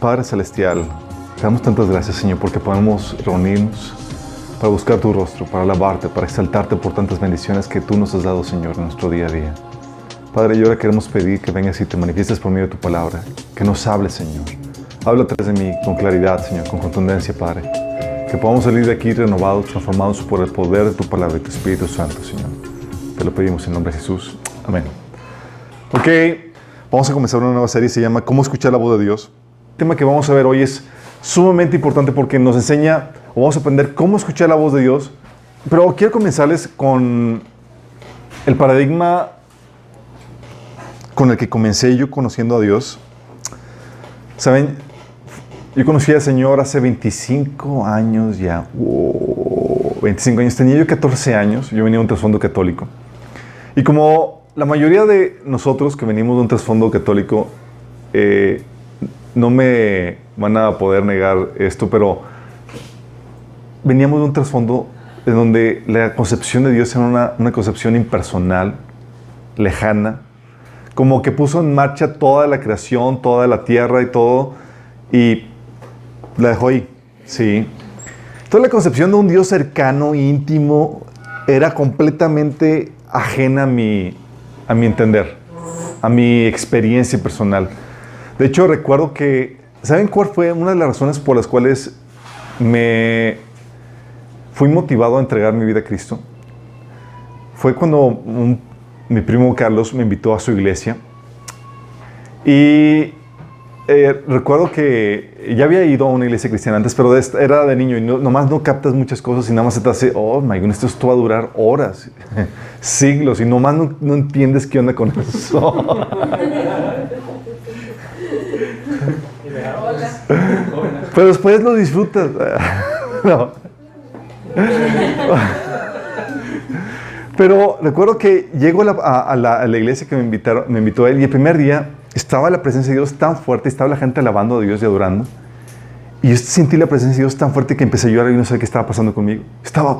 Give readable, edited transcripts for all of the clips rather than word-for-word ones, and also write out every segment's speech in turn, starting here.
Padre Celestial, te damos tantas gracias, Señor, porque podemos reunirnos para buscar tu rostro, para alabarte, para exaltarte por tantas bendiciones que tú nos has dado, Señor, en nuestro día a día. Padre, y ahora queremos pedir que vengas y te manifiestes por medio de tu palabra, que nos hables, Señor. Habla a través de mí con claridad, Señor, con contundencia, Padre. Que podamos salir de aquí renovados, transformados por el poder de tu palabra y tu Espíritu Santo, Señor. Te lo pedimos en nombre de Jesús. Amén. Ok, vamos a comenzar una nueva serie, se llama ¿Cómo escuchar la voz de Dios? El tema que vamos a ver hoy es sumamente importante porque nos enseña, o vamos a aprender cómo escuchar la voz de Dios. Pero quiero comenzarles con el paradigma con el que comencé yo conociendo a Dios. ¿Saben? Yo conocí al Señor hace 25 años ya. 25 años. Tenía yo 14 años. Yo venía de un trasfondo católico. Y como la mayoría de nosotros que venimos de un trasfondo católico, no me van a poder negar esto, pero veníamos de un trasfondo en donde la concepción de Dios era una concepción impersonal, lejana, como que puso en marcha toda la creación, toda la tierra y todo, y la dejó ahí, sí. Toda la concepción de un Dios cercano, íntimo, era completamente ajena a mi entender, a mi experiencia personal. De hecho, recuerdo que, ¿saben cuál fue una de las razones por las cuales me fui motivado a entregar mi vida a Cristo? Fue cuando mi primo Carlos me invitó a su iglesia y recuerdo que ya había ido a una iglesia cristiana antes, pero era de niño y nomás no captas muchas cosas y nada más se te hace, oh my goodness, esto va a durar horas, siglos, y nomás no entiendes qué onda con eso. Pero después lo disfrutas. No. Pero recuerdo que llego a la iglesia que me invitó él, y el primer día estaba la presencia de Dios tan fuerte, estaba la gente alabando a Dios y adorando, y yo sentí la presencia de Dios tan fuerte que empecé a llorar y no sé qué estaba pasando conmigo. Estaba,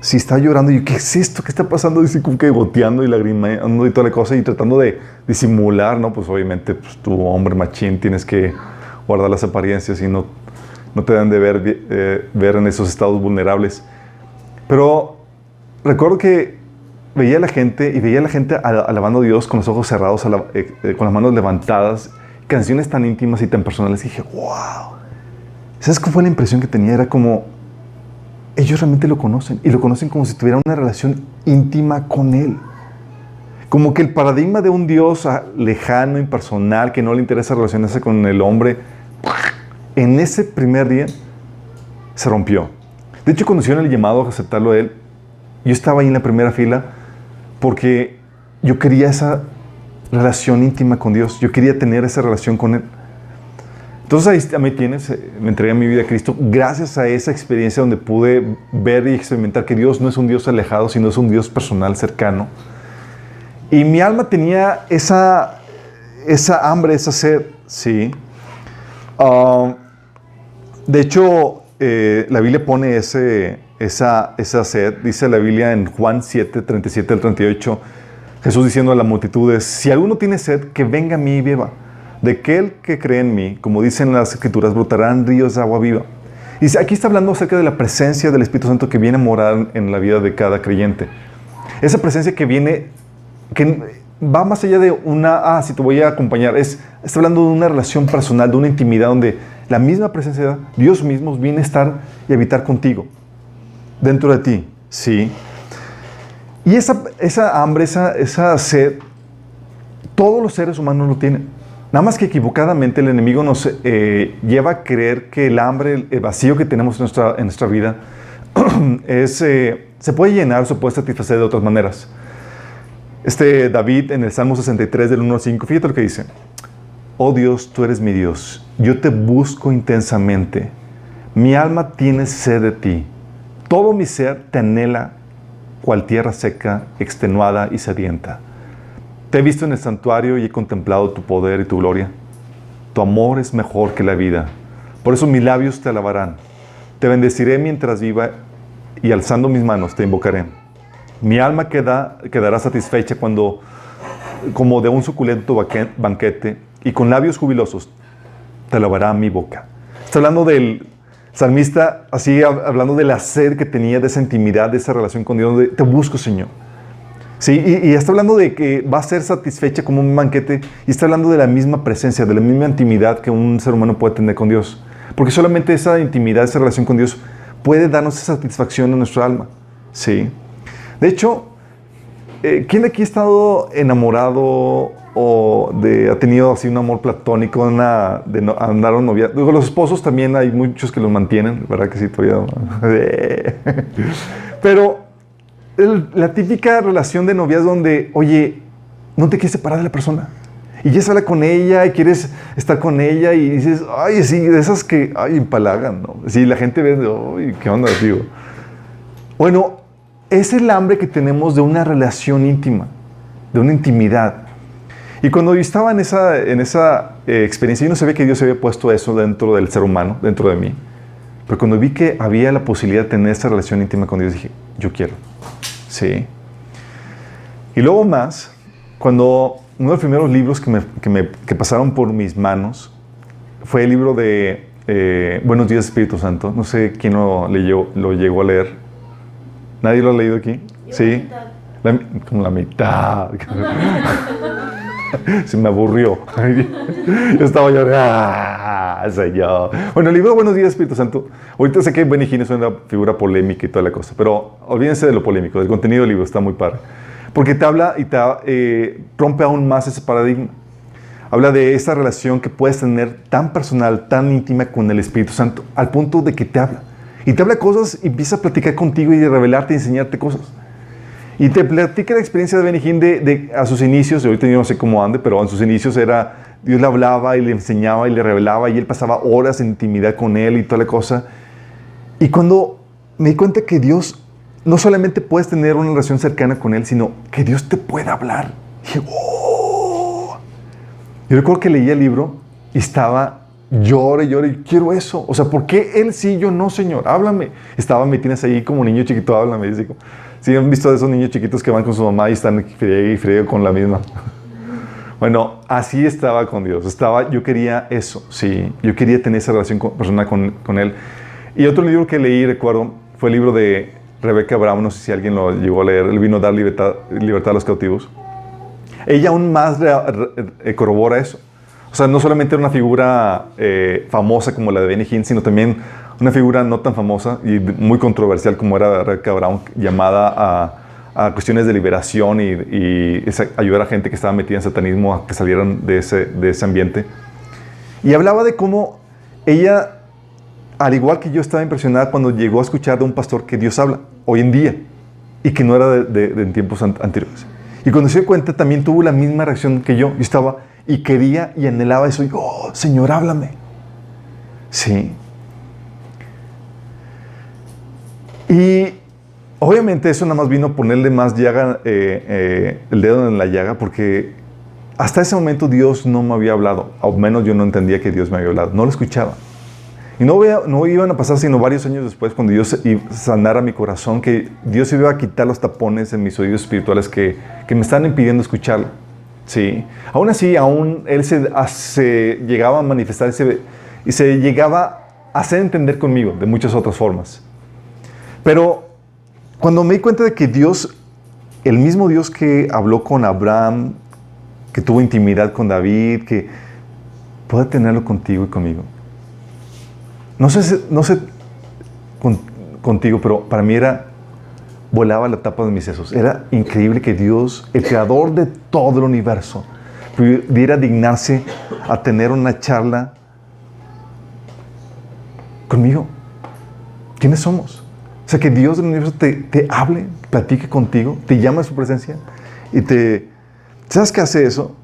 sí, estaba llorando y yo, ¿qué es esto? ¿Qué está pasando? Y como que goteando y lagrimeando y toda la cosa y tratando de disimular, ¿no? Pues obviamente, pues, tu hombre machín, tienes que guardar las apariencias y no te dan de ver en esos estados vulnerables. Pero recuerdo que veía a la gente alabando a Dios con los ojos cerrados, con las manos levantadas, canciones tan íntimas y tan personales. Y dije, wow. ¿Sabes cuál fue la impresión que tenía? Era como, ellos realmente lo conocen, y lo conocen como si tuvieran una relación íntima con Él. Como que el paradigma de un Dios lejano, impersonal, que no le interesa relacionarse con el hombre, en ese primer día se rompió. De hecho, cuando hicieron el llamado a aceptarlo a Él, yo estaba ahí en la primera fila porque yo quería esa relación íntima con Dios. Yo quería tener esa relación con Él. Entonces ahí me tienes, me entregué mi vida a Cristo gracias a esa experiencia donde pude ver y experimentar que Dios no es un Dios alejado, sino es un Dios personal, cercano. Y mi alma tenía esa hambre, esa sed, sí. De hecho, la Biblia pone esa sed. Dice la Biblia en Juan 7, 37 al 38, Jesús diciendo a la multitud, si alguno tiene sed, que venga a mí y beba. De aquel que cree en mí, como dicen las Escrituras, brotarán ríos de agua viva. Y aquí está hablando acerca de la presencia del Espíritu Santo que viene a morar en la vida de cada creyente. Esa presencia que viene, que va más allá de si te voy a acompañar. Está hablando de una relación personal, de una intimidad donde la misma presencia de Dios mismo viene a estar y habitar contigo, dentro de ti, ¿sí? Y esa hambre, esa sed, todos los seres humanos lo tienen. Nada más que equivocadamente el enemigo nos lleva a creer que el hambre, el vacío que tenemos en nuestra vida, se puede llenar, se puede satisfacer de otras maneras. David en el Salmo 63 del 1 al 5, fíjate lo que dice. Oh Dios, tú eres mi Dios, yo te busco intensamente, mi alma tiene sed de ti, todo mi ser te anhela, cual tierra seca, extenuada y sedienta. Te he visto en el santuario y he contemplado tu poder y tu gloria. Tu amor es mejor que la vida, por eso mis labios te alabarán. Te bendeciré mientras viva y alzando mis manos te invocaré. Mi alma quedará satisfecha como de un suculento banquete, y con labios jubilosos te alabará mi boca. Está hablando del salmista, así hablando de la sed que tenía, de esa intimidad, de esa relación con Dios, de te busco, Señor. Sí, y está hablando de que va a ser satisfecha como un banquete, y está hablando de la misma presencia, de la misma intimidad que un ser humano puede tener con Dios. Porque solamente esa intimidad, esa relación con Dios puede darnos esa satisfacción en nuestra alma. Sí. De hecho, ¿quién de aquí ha estado enamorado o ha tenido así un amor platónico, andaron noviando? Digo, los esposos también hay muchos que los mantienen, ¿verdad que sí? Todavía. Pero la típica relación de noviazgo donde, oye, no te quieres separar de la persona. Y ya sale con ella y quieres estar con ella y dices, ay, sí, de esas que, ay, empalagan, ¿no? Sí, la gente ve, ay, ¿qué onda, tío? Bueno, es el hambre que tenemos de una relación íntima, de una intimidad. Y cuando yo estaba en esa experiencia, yo no sabía que Dios había puesto eso dentro del ser humano, dentro de mí. Pero cuando vi que había la posibilidad de tener esa relación íntima con Dios, dije, yo quiero. Sí. Y luego más, cuando uno de los primeros libros que pasaron por mis manos fue el libro de Buenos días, Espíritu Santo. No sé quién lo llegó a leer. ¿Nadie lo ha leído aquí? Yo Sí. Como la mitad. Se me aburrió. Yo estaba Señor. Bueno, el libro de Buenos días, Espíritu Santo. Ahorita sé que Benny Hinn es una figura polémica y toda la cosa, pero olvídense de lo polémico. El contenido del libro está muy padre. Porque te habla y rompe aún más ese paradigma. Habla de esa relación que puedes tener tan personal, tan íntima con el Espíritu Santo, al punto de que te habla. Y te habla cosas y empieza a platicar contigo y de revelarte y enseñarte cosas. Y te platica la experiencia de Benny Hinn a sus inicios. Ahorita yo no sé cómo ande, pero en sus inicios Dios le hablaba y le enseñaba y le revelaba y él pasaba horas en intimidad con él y toda la cosa. Y cuando me di cuenta que Dios no solamente puedes tener una relación cercana con él, sino que Dios te puede hablar. Dije, ¡oh! Yo recuerdo que leía el libro y estaba llore, quiero eso. O sea, ¿por qué él sí, yo no, Señor? Háblame. Me tienes ahí como niño chiquito, háblame. Dice, ¿sí han visto de esos niños chiquitos que van con su mamá y están friegue con la misma? Bueno, así estaba con Dios. Yo quería eso, sí. Yo quería tener esa relación personal con él. Y otro libro que leí, recuerdo, fue el libro de Rebecca Brown. No sé si alguien lo llegó a leer. Él vino a dar libertad a los cautivos. Ella aún más corrobora eso. O sea, no solamente era una figura famosa como la de Benny Hinn, sino también una figura no tan famosa y muy controversial como era Rebecca Brown, llamada a cuestiones de liberación y ayudar a gente que estaba metida en satanismo a que salieran de ese ambiente. Y hablaba de cómo ella, al igual que yo, estaba impresionada cuando llegó a escuchar de un pastor que Dios habla hoy en día y que no era de tiempos anteriores. Y cuando se dio cuenta también tuvo la misma reacción que yo. Yo estaba y quería y anhelaba eso. Y oh, Señor, háblame. Sí. Y obviamente eso nada más vino a ponerle más llaga, el dedo en la llaga, porque hasta ese momento Dios no me había hablado. Al menos yo no entendía que Dios me había hablado. No lo escuchaba. Y no iban a pasar sino varios años después, cuando Dios sanara mi corazón, que Dios iba a quitar los tapones en mis oídos espirituales que me están impidiendo escucharlo. Sí. Aún así, Él se llegaba a manifestar y se llegaba a hacer entender conmigo de muchas otras formas. Pero cuando me di cuenta de que Dios, el mismo Dios que habló con Abraham, que tuvo intimidad con David, que puede tenerlo contigo y conmigo. No sé contigo, pero para mí volaba la tapa de mis sesos. Era increíble que Dios, el creador de todo el universo, pudiera dignarse a tener una charla conmigo. ¿Quiénes somos? O sea, que Dios del universo te hable, platique contigo, te llama a su presencia y ¿sabes qué hace eso?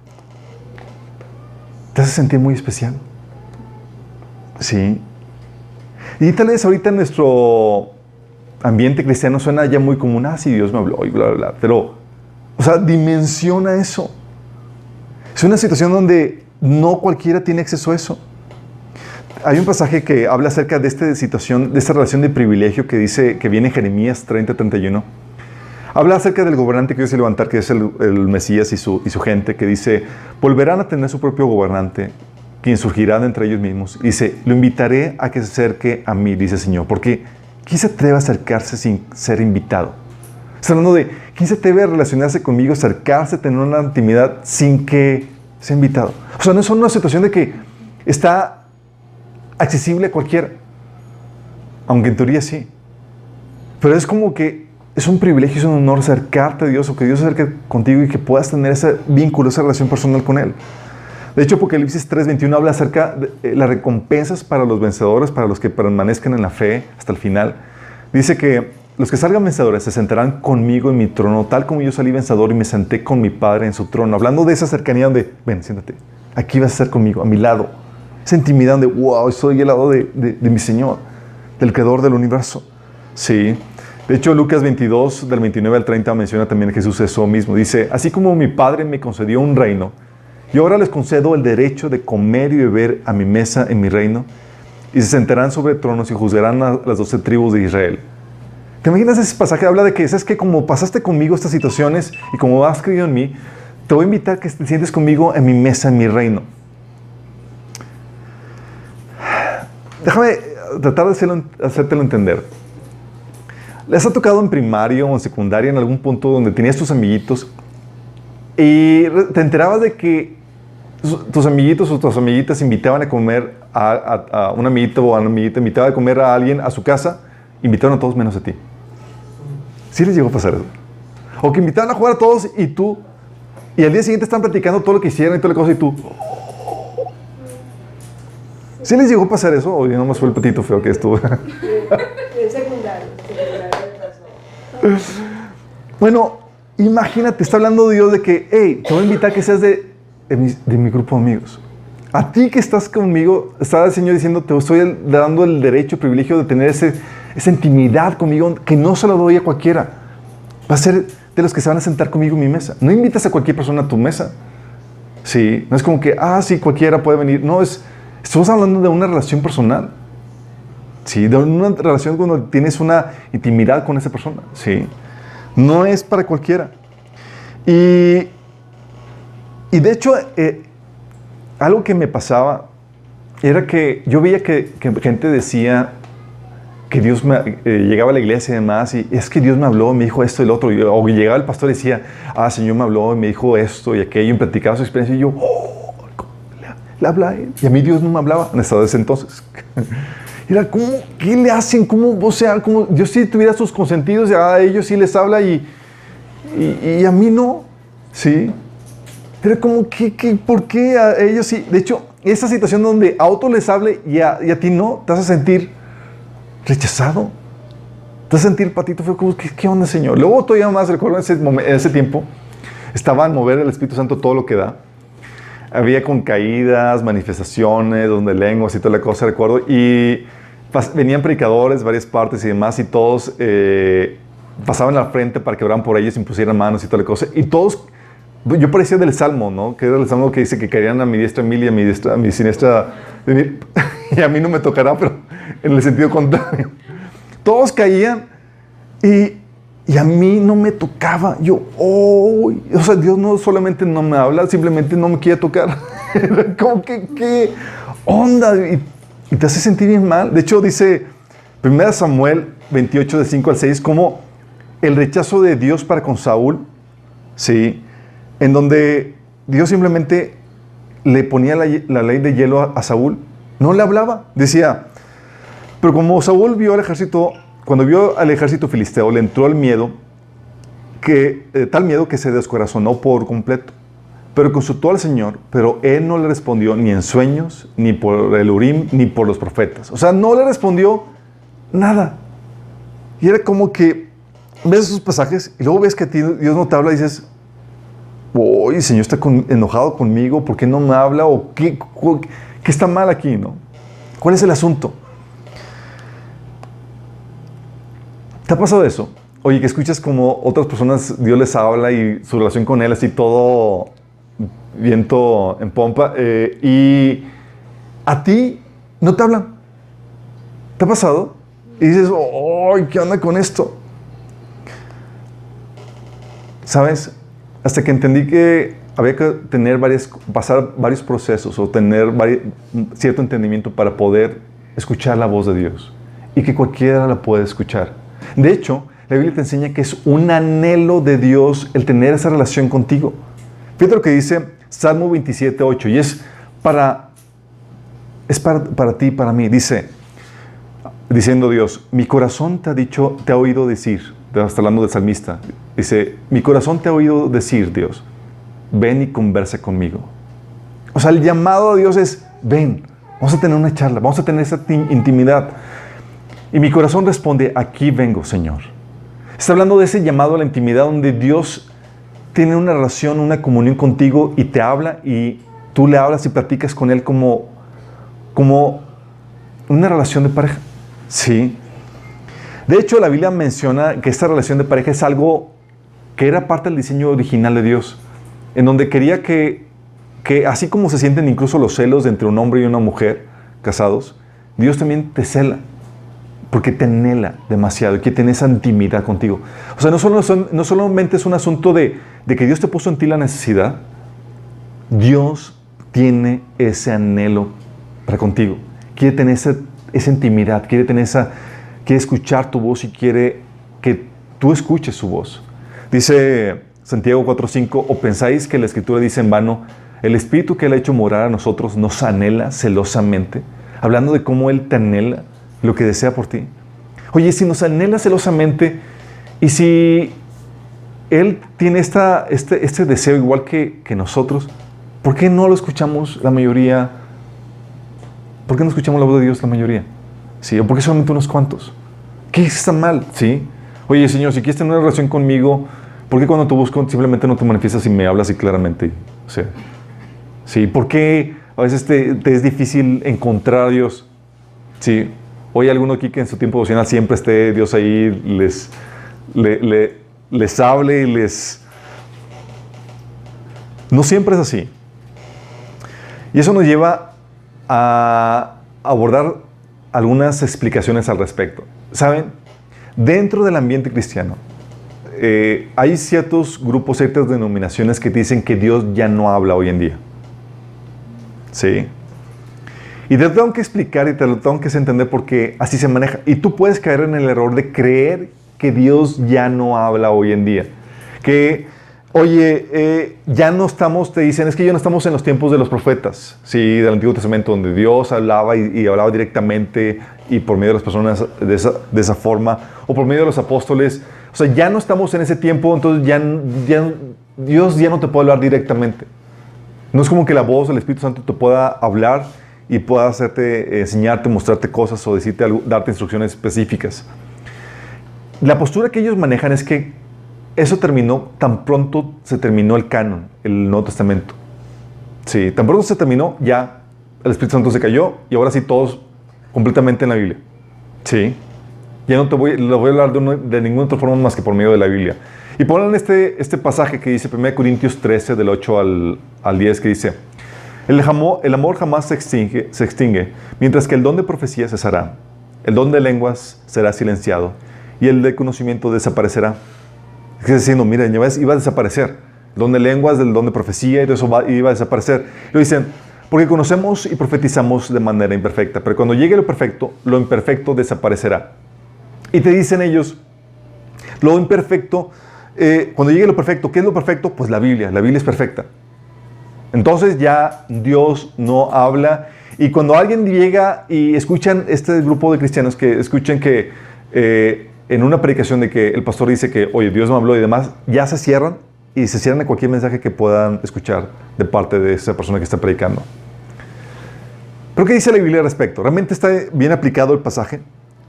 Te hace sentir muy especial. Sí. Y tal vez ahorita en nuestro ambiente cristiano suena ya muy común, sí, Dios me habló y bla, bla, bla. Pero, o sea, dimensiona eso. Es una situación donde no cualquiera tiene acceso a eso. Hay un pasaje que habla acerca de esta situación, de esta relación de privilegio que dice, que viene en Jeremías 30:31. Habla acerca del gobernante que Dios va a levantar, que es el Mesías y su gente, que dice, volverán a tener su propio gobernante quien surgirá de entre ellos mismos. Dice, lo invitaré a que se acerque a mí, dice el Señor, porque ¿quién se atreve a acercarse sin ser invitado? Está hablando de, ¿quién se atreve a relacionarse conmigo, acercarse, tener una intimidad sin que sea invitado? O sea, no es una situación de que está accesible a cualquiera, aunque en teoría sí. Pero es como que es un privilegio, es un honor acercarte a Dios, o que Dios se acerque contigo y que puedas tener ese vínculo, esa relación personal con Él. De hecho, Apocalipsis 3:21 habla acerca de las recompensas para los vencedores, para los que permanezcan en la fe hasta el final. Dice que los que salgan vencedores se sentarán conmigo en mi trono, tal como yo salí vencedor y me senté con mi Padre en su trono. Hablando de esa cercanía donde, ven, siéntate, aquí vas a estar conmigo, a mi lado. Esa intimidad donde, wow, estoy al lado de mi Señor, del Creador del universo. Sí. De hecho, Lucas 22, del 29 al 30, menciona también a Jesús eso mismo. Dice, así como mi Padre me concedió un reino, yo ahora les concedo el derecho de comer y beber a mi mesa en mi reino, y se sentarán sobre tronos y juzgarán a las 12 tribus de Israel. ¿Te imaginas ese pasaje? Habla de que, ¿sabes qué? Como pasaste conmigo estas situaciones y como has creído en mí, te voy a invitar a que te sientes conmigo en mi mesa, en mi reino. Déjame tratar de hacértelo entender. ¿Les ha tocado en primaria o en secundaria en algún punto donde tenías tus amiguitos y te enterabas de que tus amiguitos o tus amiguitas invitaban a comer a un amiguito o a una amiguita, invitaban a comer a alguien a su casa, invitaron a todos menos a ti? ¿Sí les llegó a pasar eso? O que invitaban a jugar a todos y al día siguiente están platicando todo lo que hicieron y toda la cosa y tú... ¿Sí les llegó a pasar eso? O nomás fue el patito feo que estuvo. En secundario pasó. Bueno, imagínate, está hablando Dios de que, hey, te voy a invitar a que seas de mi grupo de amigos. A ti que estás conmigo, está el Señor diciendo, te estoy dando el derecho, el privilegio de tener esa intimidad conmigo que no se lo doy a cualquiera. Va a ser de los que se van a sentar conmigo en mi mesa. No invitas a cualquier persona a tu mesa. Sí, no es como que, sí, cualquiera puede venir. No, estamos hablando de una relación personal. Sí, de una relación cuando tienes una intimidad con esa persona. Sí, no es para cualquiera. Y de hecho, algo que me pasaba era que yo veía que gente decía que Dios llegaba a la iglesia y demás, y es que Dios me habló, me dijo esto y lo otro. O llegaba el pastor y decía, Señor me habló y me dijo esto y aquello, y platicaba su experiencia, y yo, le habla a él. Y a mí Dios no me hablaba en ese entonces. Era como, ¿qué le hacen? ¿Cómo? O sea, como Dios si tuviera sus consentidos, a ellos sí les habla y a mí no. Sí. Pero como, ¿por qué a ellos sí? De hecho, esa situación donde a otros les hable y a ti no, te vas a sentir rechazado. Te vas a sentir patito feo, como, ¿qué onda, Señor? Luego todavía más, recuerdo en ese tiempo, estaba en mover el Espíritu Santo todo lo que da. Había con caídas, manifestaciones, donde lenguas y toda la cosa, recuerdo, y venían predicadores, varias partes y demás, y todos pasaban al frente para que oraran por ellos, impusieran manos y toda la cosa, y todos, yo parecía del Salmo, ¿no? Que era el Salmo que dice que caerían a mi diestra mil y a mi siniestra mil, y a mí no me tocará, pero en el sentido contrario. Todos caían y a mí no me tocaba. Yo, o sea, Dios no solamente no me habla, simplemente no me quiere tocar. Como que, ¿qué onda? Y te hace sentir bien mal. De hecho, dice 1 Samuel 28, de 5 al 6, como el rechazo de Dios para con Saúl, ¿sí? En donde Dios simplemente le ponía la ley de hielo a Saúl. No le hablaba. Decía, pero como Saúl vio al ejército, cuando vio al ejército filisteo, le entró el miedo, tal miedo que se descorazonó por completo. Pero consultó al Señor, pero él no le respondió ni en sueños, ni por el Urim, ni por los profetas. O sea, no le respondió nada. Y era como que ves esos pasajes y luego ves que a ti Dios no te habla y dices, el Señor está enojado conmigo, ¿por qué no me habla? ¿O qué está mal aquí, no? ¿Cuál es el asunto? ¿Te ha pasado eso? Oye, que escuchas como otras personas, Dios les habla y su relación con Él así todo viento en pompa, y a ti no te hablan. ¿Te ha pasado? Y dices, ¿qué onda con esto? ¿Sabes? Hasta que entendí que había que pasar varios procesos o tener cierto entendimiento para poder escuchar la voz de Dios. Y que cualquiera la puede escuchar. De hecho, la Biblia te enseña que es un anhelo de Dios el tener esa relación contigo. Fíjate lo que dice Salmo 27:8, y es para ti y para mí. Diciendo Dios, mi corazón te ha oído decir, está hablando del salmista, dice, mi corazón te ha oído decir, Dios, ven y conversa conmigo. O sea, el llamado a Dios es, ven, vamos a tener una charla, vamos a tener esa intimidad. Y mi corazón responde, aquí vengo, Señor. Está hablando de ese llamado a la intimidad donde Dios tiene una relación, una comunión contigo y te habla y tú le hablas y platicas con Él como una relación de pareja. Sí. De hecho, la Biblia menciona que esta relación de pareja es algo que era parte del diseño original de Dios, en donde quería que así como se sienten incluso los celos entre un hombre y una mujer casados, Dios también te cela, porque te anhela demasiado y que tiene esa intimidad contigo. O sea, no solamente es un asunto de que Dios te puso en ti la necesidad, Dios tiene ese anhelo para contigo. Quiere tener esa intimidad, quiere escuchar tu voz y quiere que tú escuches su voz. Dice Santiago 4:5, ¿o pensáis que la Escritura dice en vano, el Espíritu que Él ha hecho morar a nosotros nos anhela celosamente? Hablando de cómo Él te anhela, lo que desea por ti. Oye, si nos anhela celosamente y si Él tiene este deseo igual que nosotros, ¿por qué no lo escuchamos la mayoría? ¿Por qué no escuchamos la voz de Dios la mayoría? ¿Sí? ¿O por qué solamente unos cuantos? ¿Qué está mal? ¿Sí? Oye, Señor, si quieres tener una relación conmigo, ¿por qué cuando te busco simplemente no te manifiestas y me hablas así claramente? O sea, ¿sí? ¿Por qué a veces te es difícil encontrar a Dios? ¿Sí? Hoy alguno aquí que en su tiempo devocional siempre esté Dios ahí, les hable y No siempre es así. Y eso nos lleva a abordar algunas explicaciones al respecto. ¿Saben? Dentro del ambiente cristiano, hay ciertos grupos, ciertas denominaciones que dicen que Dios ya no habla hoy en día. ¿Sí? Y te lo tengo que explicar y te lo tengo que hacer entender porque así se maneja. Y tú puedes caer en el error de creer que Dios ya no habla hoy en día. Que, oye, ya no estamos, te dicen, es que ya no estamos en los tiempos de los profetas, ¿sí? Del Antiguo Testamento, donde Dios hablaba y hablaba directamente y por medio de las personas de esa forma, o por medio de los apóstoles. O sea, ya no estamos en ese tiempo, entonces Dios ya no te puede hablar directamente. No es como que la voz del Espíritu Santo te pueda hablar y pueda hacerte, enseñarte, mostrarte cosas o decirte algo, darte instrucciones específicas. La postura que ellos manejan es que eso terminó tan pronto se terminó el canon, el Nuevo Testamento. Sí, tan pronto se terminó, ya el Espíritu Santo se cayó y ahora sí todos completamente en la Biblia. Sí. Ya no lo voy a hablar de ninguna otra forma más que por medio de la Biblia. Y pongan este pasaje que dice 1 Corintios 13, del 8 al 10, que dice: el amor jamás se extingue, mientras que el don de profecía cesará. El don de lenguas será silenciado y el de conocimiento desaparecerá. Es diciendo, miren, iba a desaparecer. El don de lenguas, el don de profecía, y todo eso iba a desaparecer. Lo dicen, porque conocemos y profetizamos de manera imperfecta, pero cuando llegue lo perfecto, lo imperfecto desaparecerá. Y te dicen ellos, lo imperfecto, cuando llegue lo perfecto, ¿qué es lo perfecto? Pues la Biblia es perfecta. Entonces ya Dios no habla. Y cuando alguien llega y escuchan este grupo de cristianos que escuchan que en una predicación de que el pastor dice que, oye, Dios no habló y demás, ya se cierran y se cierran a cualquier mensaje que puedan escuchar de parte de esa persona que está predicando. ¿Pero qué dice la Biblia al respecto? ¿Realmente está bien aplicado el pasaje?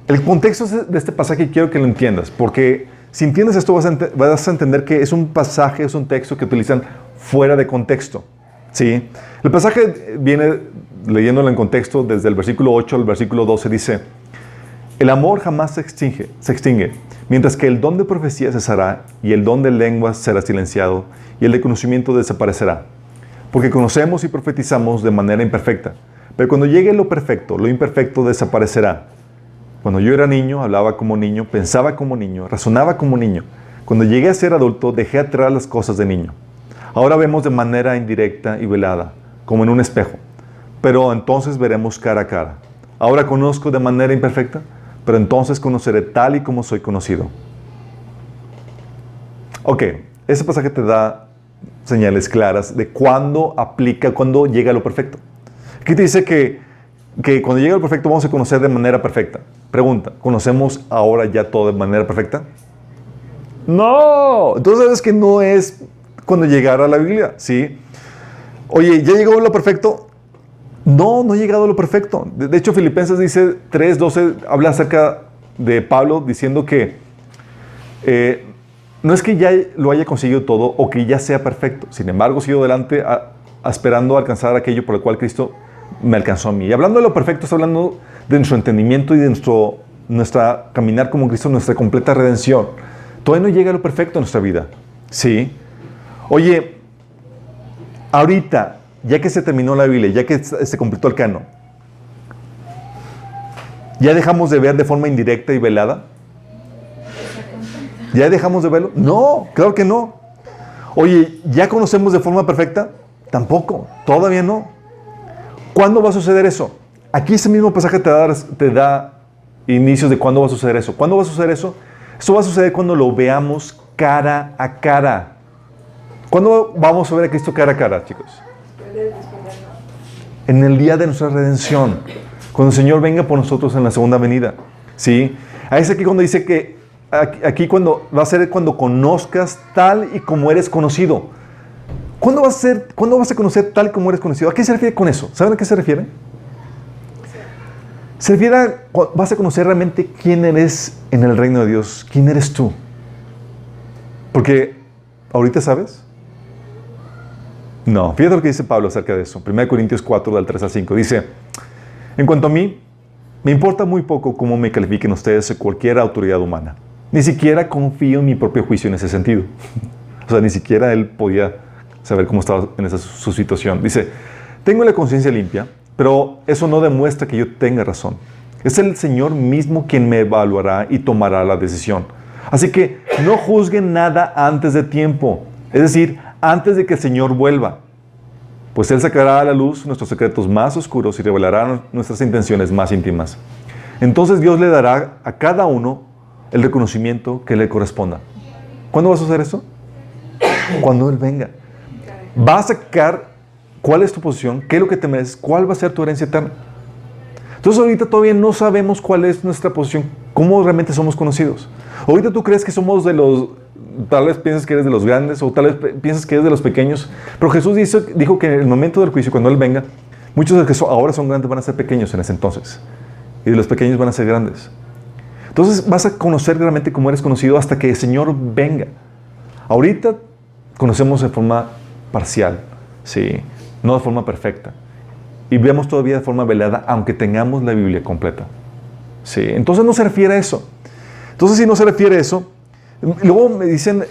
El contexto de este pasaje quiero que lo entiendas, porque si entiendes esto vas a entender que es un pasaje, es un texto que utilizan fuera de contexto. ¿Sí? El pasaje viene, leyéndolo en contexto, desde el versículo 8 al versículo 12, dice: el amor jamás se extingue, mientras que el don de profecía cesará y el don de lenguas será silenciado y el de conocimiento desaparecerá. Porque conocemos y profetizamos de manera imperfecta, pero cuando llegue lo perfecto, lo imperfecto desaparecerá. Cuando yo era niño, hablaba como niño, pensaba como niño, razonaba como niño. Cuando llegué a ser adulto, dejé atrás las cosas de niño. Ahora vemos de manera indirecta y velada, como en un espejo, pero entonces veremos cara a cara. Ahora conozco de manera imperfecta, pero entonces conoceré tal y como soy conocido. Ok, ese pasaje te da señales claras de cuándo aplica, cuándo llega a lo perfecto. Aquí te dice que cuando llega a lo perfecto vamos a conocer de manera perfecta. Pregunta, ¿conocemos ahora ya todo de manera perfecta? No, entonces sabes que no es cuando llegara a la Biblia, ¿sí? Oye, ¿ya llegó a lo perfecto? No, no ha llegado a lo perfecto. De hecho, Filipenses dice 3:12, habla acerca de Pablo diciendo que no es que ya lo haya conseguido todo o que ya sea perfecto. Sin embargo, sigo adelante esperando alcanzar aquello por el cual Cristo me alcanzó a mí. Y hablando de lo perfecto, está hablando de nuestro entendimiento y de nuestra caminar como Cristo, nuestra completa redención. Todavía no llega a lo perfecto en nuestra vida. ¿Sí? Oye, ahorita, ya que se terminó la Biblia, ya que se completó el canon, ¿ya dejamos de ver de forma indirecta y velada? ¿Ya dejamos de verlo? No, claro que no. Oye, ¿ya conocemos de forma perfecta? Tampoco, todavía no. ¿Cuándo va a suceder eso? Aquí ese mismo pasaje te da inicios de cuándo va a suceder eso. ¿Cuándo va a suceder eso? Eso va a suceder cuando lo veamos cara a cara. ¿Cuándo vamos a ver a Cristo cara a cara, chicos? En el día de nuestra redención. Cuando el Señor venga por nosotros en la segunda venida. ¿Sí? Ahí es aquí cuando dice que aquí cuando va a ser cuando conozcas tal y como eres conocido. ¿Cuándo vas a conocer tal y como eres conocido? ¿A qué se refiere con eso? ¿Saben a qué se refiere? Se refiere a vas a conocer realmente quién eres en el reino de Dios. ¿Quién eres tú? Porque ahorita sabes. No, fíjate lo que dice Pablo acerca de eso. 1 Corintios 4, del 3 al 5. Dice, en cuanto a mí, me importa muy poco cómo me califiquen ustedes o cualquier autoridad humana. Ni siquiera confío en mi propio juicio en ese sentido. O sea, ni siquiera él podía saber cómo estaba en su situación. Dice, tengo la conciencia limpia, pero eso no demuestra que yo tenga razón. Es el Señor mismo quien me evaluará y tomará la decisión. Así que no juzguen nada antes de tiempo. Es decir, antes de que el Señor vuelva. Pues Él sacará a la luz nuestros secretos más oscuros y revelará nuestras intenciones más íntimas. Entonces Dios le dará a cada uno el reconocimiento que le corresponda. ¿Cuándo va a suceder eso? Cuando Él venga. Va a sacar cuál es tu posición, qué es lo que te mereces, cuál va a ser tu herencia eterna. Entonces ahorita todavía no sabemos cuál es nuestra posición, cómo realmente somos conocidos. Ahorita tú crees que somos de los, tal vez piensas que eres de los grandes o tal vez piensas que eres de los pequeños, pero Jesús dijo que en el momento del juicio, cuando Él venga, muchos de los que ahora son grandes van a ser pequeños en ese entonces y de los pequeños van a ser grandes. Entonces vas a conocer realmente cómo eres conocido hasta que el Señor venga. Ahorita conocemos de forma parcial, sí, no de forma perfecta. Y vemos todavía de forma velada, aunque tengamos la Biblia completa. Sí, entonces no se refiere a eso. Entonces, si no se refiere a eso, luego me dicen,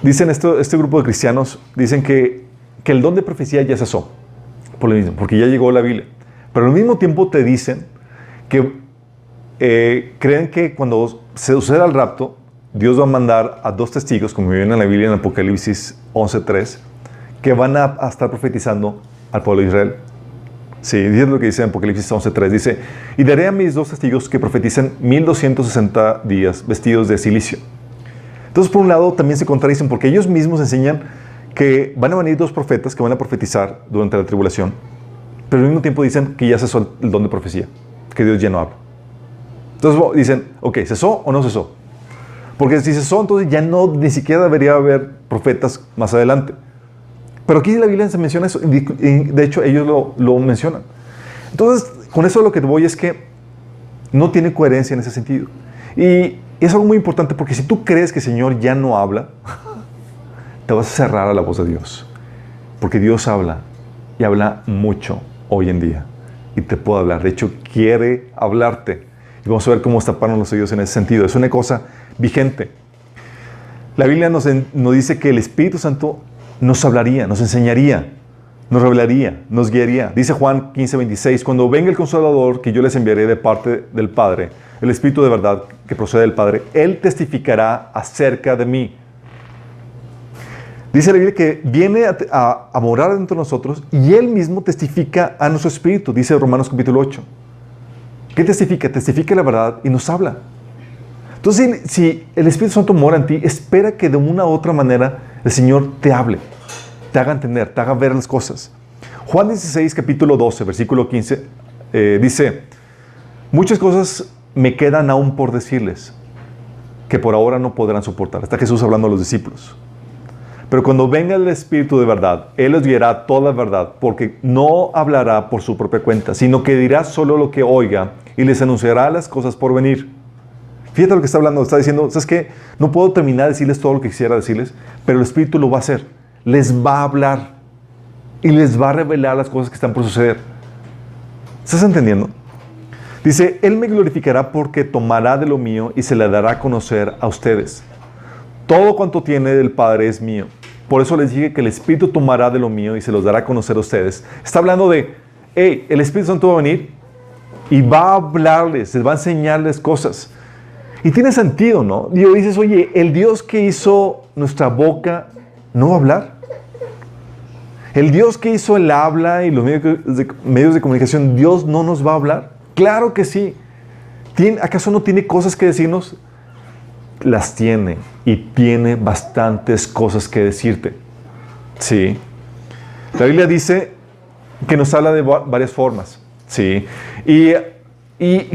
dicen este grupo de cristianos, dicen que el don de profecía ya cesó, por lo mismo, porque ya llegó la Biblia. Pero al mismo tiempo te dicen que creen que cuando se suceda el rapto, Dios va a mandar a 2 testigos, como viene en la Biblia en Apocalipsis 11:3, que van a estar profetizando al pueblo de Israel. Sí, dice lo que dice en Apocalipsis 11:3. Dice, y daré a mis 2 testigos que profeticen 1260 días vestidos de cilicio. Entonces, por un lado, también se contradicen porque ellos mismos enseñan que van a venir 2 profetas que van a profetizar durante la tribulación, pero al mismo tiempo dicen que ya cesó el don de profecía, que Dios ya no habla. Entonces dicen, ok, ¿cesó o no cesó? Porque si cesó, entonces ya no, ni siquiera debería haber profetas más adelante. Pero aquí en la Biblia se menciona eso, y de hecho ellos lo mencionan. Entonces, con eso lo que te voy es que no tiene coherencia en ese sentido. Y es algo muy importante porque si tú crees que el Señor ya no habla, te vas a cerrar a la voz de Dios. Porque Dios habla y habla mucho hoy en día. Y te puede hablar. De hecho, quiere hablarte. Y vamos a ver cómo taparnos los oídos en ese sentido. Es una cosa vigente. La Biblia nos dice que el Espíritu Santo nos hablaría, nos enseñaría, nos revelaría, nos guiaría. Dice Juan 15:26, cuando venga el Consolador que yo les enviaré de parte del Padre, el Espíritu de verdad que procede del Padre, Él testificará acerca de mí. Dice la Biblia que viene a morar dentro de nosotros y Él mismo testifica a nuestro espíritu, dice Romanos capítulo 8. ¿Qué testifica? Testifica la verdad y nos habla. Entonces, si el Espíritu Santo mora en ti, espera que de una u otra manera el Señor te hable, te haga entender, te haga ver las cosas. Juan 16, capítulo 12, versículo 15, dice: muchas cosas me quedan aún por decirles, que por ahora no podrán soportar. Está Jesús hablando a los discípulos. Pero cuando venga el Espíritu de verdad, Él los guiará toda verdad, porque no hablará por su propia cuenta, sino que dirá solo lo que oiga y les anunciará las cosas por venir. Fíjate lo que está hablando, está diciendo: ¿sabes qué? No puedo terminar de decirles todo lo que quisiera decirles, pero el Espíritu lo va a hacer. Les va a hablar y les va a revelar las cosas que están por suceder. ¿Estás entendiendo? Dice: Él me glorificará porque tomará de lo mío y se le dará a conocer a ustedes. Todo cuanto tiene del Padre es mío. Por eso les dije que el Espíritu tomará de lo mío y se los dará a conocer a ustedes. Está hablando de, hey, el Espíritu Santo va a venir y va a hablarles, les va a enseñarles cosas. Y tiene sentido, ¿no? Dices: oye, el Dios que hizo nuestra boca, ¿no va a hablar? El Dios que hizo el habla y los medios de comunicación, ¿Dios no nos va a hablar? Claro que sí. ¿Acaso no tiene cosas que decirnos? Las tiene, y tiene bastantes cosas que decirte. Sí. La Biblia dice que nos habla de varias formas. Sí. Y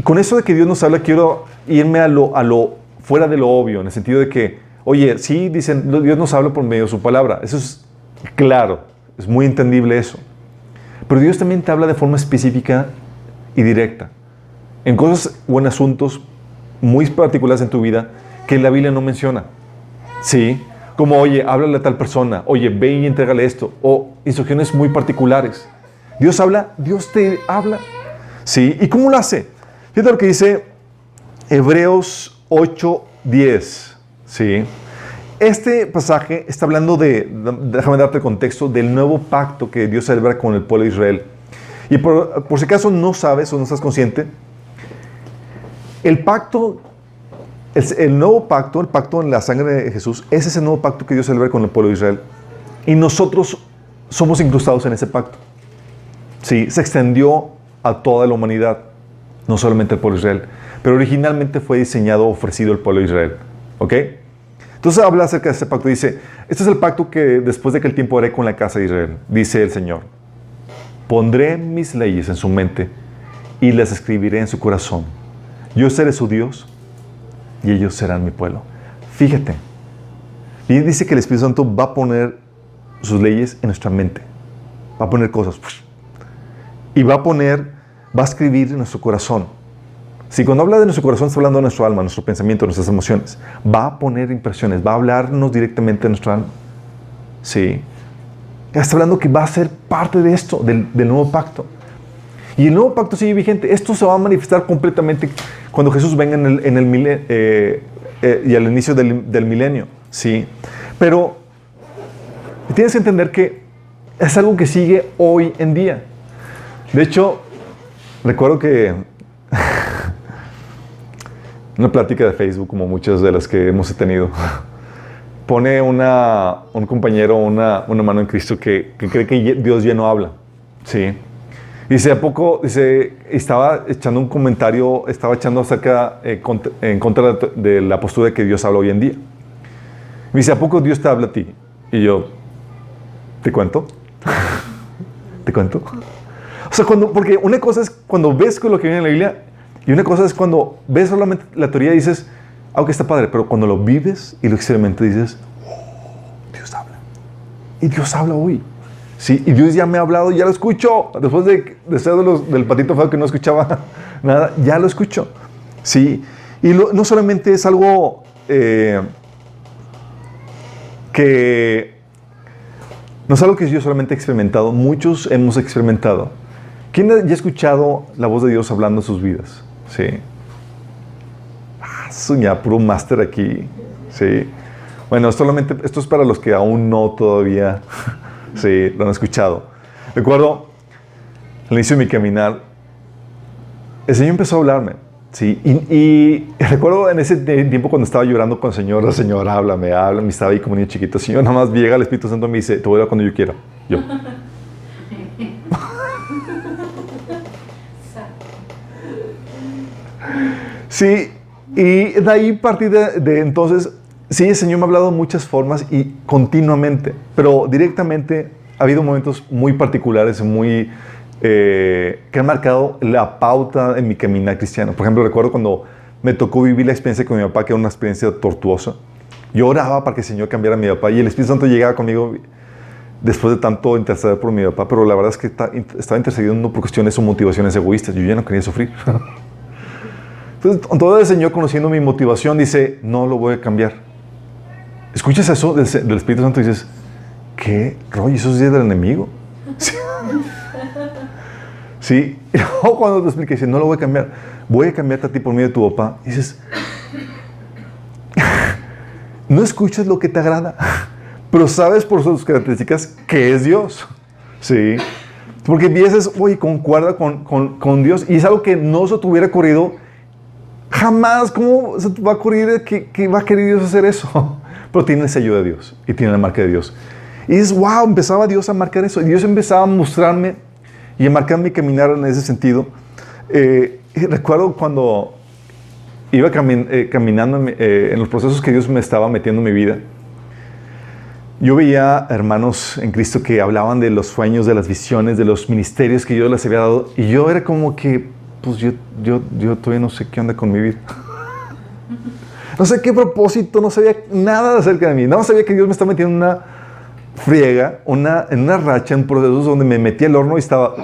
con eso de que Dios nos habla, quiero irme a lo fuera de lo obvio, en el sentido de que, oye, sí, dicen, Dios nos habla por medio de su palabra. Eso es claro, es muy entendible eso. Pero Dios también te habla de forma específica y directa, en cosas o en asuntos muy particulares en tu vida que la Biblia no menciona. Sí, como, oye, háblale a tal persona, oye, ve y entrégale esto, o instrucciones muy particulares. Dios habla, Dios te habla. Sí, ¿y cómo lo hace? Fíjate lo que dice Hebreos 8:10. Sí, este pasaje está hablando déjame darte el contexto, del nuevo pacto que Dios celebra con el pueblo de Israel. Y por si acaso no sabes o no estás consciente, el pacto, el nuevo pacto, el pacto en la sangre de Jesús, es ese nuevo pacto que Dios celebra con el pueblo de Israel. Y nosotros somos incrustados en ese pacto. Sí, se extendió a toda la humanidad, no solamente al pueblo de Israel, pero originalmente fue diseñado, ofrecido al pueblo de Israel. ¿Ok? Entonces habla acerca de ese pacto. Dice: este es el pacto que después de aquel tiempo haré con la casa de Israel, dice el Señor. Pondré mis leyes en su mente y las escribiré en su corazón. Yo seré su Dios y ellos serán mi pueblo. Fíjate, y dice que el Espíritu Santo va a poner sus leyes en nuestra mente. Va a poner cosas. Y va a escribir en nuestro corazón. Si cuando habla de nuestro corazón está hablando de nuestro alma, nuestro pensamiento, nuestras emociones. Va a poner impresiones, va a hablarnos directamente de nuestro alma. Sí. Está hablando que va a ser parte de esto, del nuevo pacto. Y el nuevo pacto sigue vigente. Esto se va a manifestar completamente cuando Jesús venga y al inicio del milenio. Sí. Pero tienes que entender que es algo que sigue hoy en día. De hecho, recuerdo que una plática de Facebook, como muchas de las que hemos tenido, pone un compañero, una mano en Cristo que cree que Dios ya no habla. Sí. Dice, ¿a poco? Dice, estaba echando un comentario, estaba echando en contra de la postura de que Dios habla hoy en día. Me dice, ¿a poco Dios te habla a ti? Y yo, ¿te cuento? ¿Te cuento? O sea, porque una cosa es cuando ves lo que viene en la Biblia, y una cosa es cuando ves solamente la teoría y dices, aunque está padre, pero cuando lo vives y lo experimentas dices, oh, Dios habla. Y Dios habla hoy. Sí, y Dios ya me ha hablado, ya lo escucho. Después de ser del patito feo que no escuchaba nada, ya lo escucho. Sí, y no solamente es algo que no es algo que yo solamente he experimentado, muchos hemos experimentado. ¿Quién ya ha escuchado la voz de Dios hablando en sus vidas? Sí. Soñar puro máster aquí. Sí. Bueno, esto es para los que aún no todavía sí, lo han escuchado. Recuerdo, al inicio de mi caminar, el Señor empezó a hablarme. Sí, y recuerdo en ese tiempo cuando estaba llorando con el Señor, háblame, háblame, estaba ahí como niño chiquito. El Señor nada más llega el Espíritu Santo y me dice, te voy a dar cuando yo quiera. Yo. Sí, y de ahí partí de entonces, sí, el Señor me ha hablado de muchas formas y continuamente, pero directamente ha habido momentos muy particulares, muy que han marcado la pauta en mi caminar cristiano. Por ejemplo, recuerdo cuando me tocó vivir la experiencia con mi papá, que era una experiencia tortuosa. Yo oraba para que el Señor cambiara a mi papá y el Espíritu Santo llegaba conmigo después de tanto interceder por mi papá, pero la verdad es que estaba intercediendo por cuestiones o motivaciones egoístas. Yo ya no quería sufrir. Entonces, todo el Señor, conociendo mi motivación, dice, no lo voy a cambiar. ¿Escuchas eso del Espíritu Santo y dices, qué rollo? ¿Eso es del enemigo? Sí. Sí. Y luego cuando te explica, dice, no lo voy a cambiar. Voy a cambiarte a ti por medio de tu papá. Y dices, no escuchas lo que te agrada, pero sabes por sus características que es Dios. Sí. Porque empiezas, oye, concuerda con Dios. Y es algo que no se te hubiera ocurrido jamás. ¿Cómo se te va a ocurrir que va a querer Dios hacer eso? Pero tiene el sello de Dios y tiene la marca de Dios. Y dices, wow, empezaba Dios a marcar eso. Y Dios empezaba a mostrarme y a marcar mi caminar en ese sentido. Recuerdo cuando iba caminando en los procesos que Dios me estaba metiendo en mi vida. Yo veía hermanos en Cristo que hablaban de los sueños, de las visiones, de los ministerios que Dios les había dado. Y yo era como que, pues yo todavía no sé qué onda con mi vida. No sé qué propósito, no sabía nada acerca de mí. No sabía que Dios me estaba metiendo en una friega, en una racha, en procesos donde me metí al horno y estaba...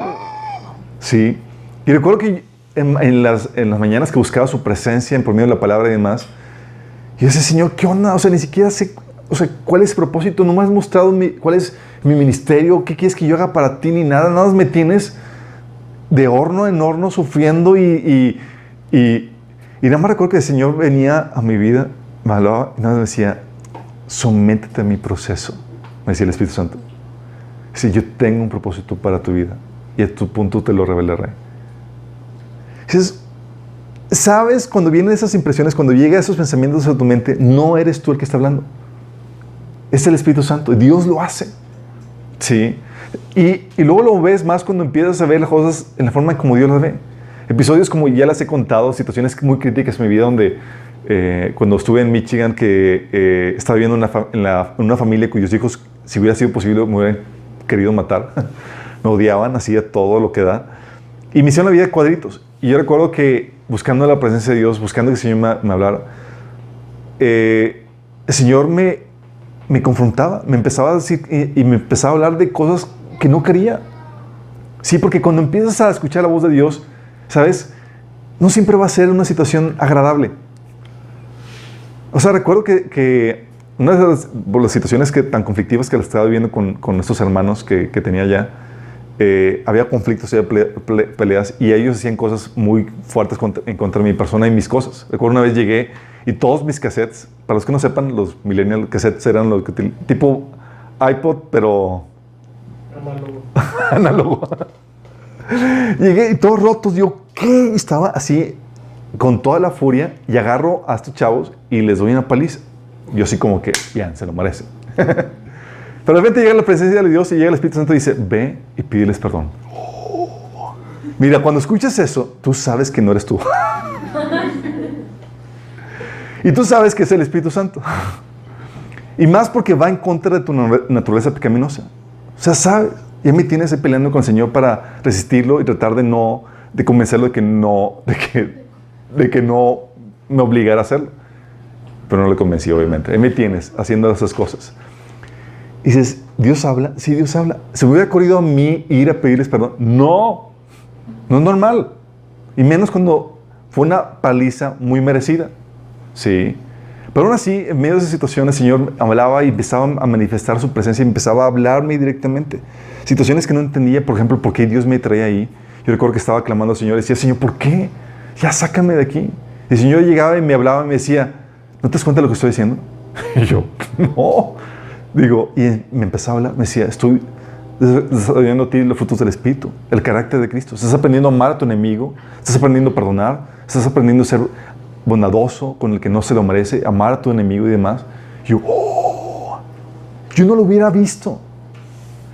Sí. Y recuerdo que en las mañanas que buscaba su presencia por medio de la palabra y demás, y decía, Señor, ¿qué onda? O sea, ni siquiera sé, o sea, ¿cuál es el propósito? No me has mostrado cuál es mi ministerio, qué quieres que yo haga para ti, ni nada. Nada más me tienes de horno en horno sufriendo y nada más recuerdo que el Señor venía a mi vida, me hablaba y nada más me decía, sométete a mi proceso, me decía el Espíritu Santo. Dice, yo tengo un propósito para tu vida y a tu punto te lo revelaré. Dices, ¿sabes? Cuando vienen esas impresiones, cuando llegan esos pensamientos a tu mente, no eres tú el que está hablando. Es el Espíritu Santo. Y Dios lo hace. Sí. Y luego lo ves más cuando empiezas a ver las cosas en la forma en como Dios las ve. Episodios como ya las he contado, situaciones muy críticas en mi vida donde cuando estuve en Michigan que estaba viviendo en una familia cuyos hijos, si hubiera sido posible, me hubieran querido matar. Me odiaban, hacía todo lo que da. Y me hicieron la vida de cuadritos. Y yo recuerdo que buscando la presencia de Dios, buscando que el Señor me hablara, el Señor me confrontaba, me empezaba a decir y me empezaba a hablar de cosas que no quería. Sí, porque cuando empiezas a escuchar la voz de Dios, ¿sabes? No siempre va a ser una situación agradable. O sea, recuerdo que una de las situaciones tan conflictivas que estaba viviendo con estos hermanos que tenía allá, había conflictos, había peleas y ellos hacían cosas muy fuertes en contra de mi persona y mis cosas. Recuerdo una vez llegué y todos mis cassettes, para los que no sepan, los millennial cassettes eran los tipo iPod, pero análogo. Llegué y todos rotos. Yo, ¿qué? Estaba así con toda la furia y agarro a estos chavos y les doy una paliza. Yo así como que, bien, se lo merecen. Pero de repente llega la presencia de Dios y llega el Espíritu Santo y dice, ve y pídeles perdón. Mira, cuando escuchas eso, tú sabes que no eres tú. Y tú sabes que es el Espíritu Santo. Y más porque va en contra de tu naturaleza pecaminosa. O sea, sabes. Y a mí tienes ahí peleando con el Señor para resistirlo y tratar de convencerlo de que no me obligara a hacerlo. Pero no le convencí, obviamente. Ahí me tienes haciendo esas cosas. Y dices, ¿Dios habla? Sí, Dios habla. ¿Se me hubiera ocurrido a mí ir a pedirles perdón? No es normal. Y menos cuando fue una paliza muy merecida. Sí. Pero aún así, en medio de esas situaciones, el Señor hablaba y empezaba a manifestar su presencia y empezaba a hablarme directamente. Situaciones que no entendía, por ejemplo, por qué Dios me traía ahí. Yo recuerdo que estaba clamando al Señor y decía, Señor, ¿por qué? Ya sácame de aquí. Y el Señor llegaba y me hablaba y me decía, ¿no te das cuenta de lo que estoy diciendo? Y yo, no. Digo, y me empezaba a hablar, me decía, estoy desarrollando a ti los frutos del Espíritu, el carácter de Cristo. Estás aprendiendo a amar a tu enemigo, estás aprendiendo a perdonar, Estás aprendiendo a ser bondadoso con el que no se lo merece, amar a tu enemigo y demás. Yo no lo hubiera visto.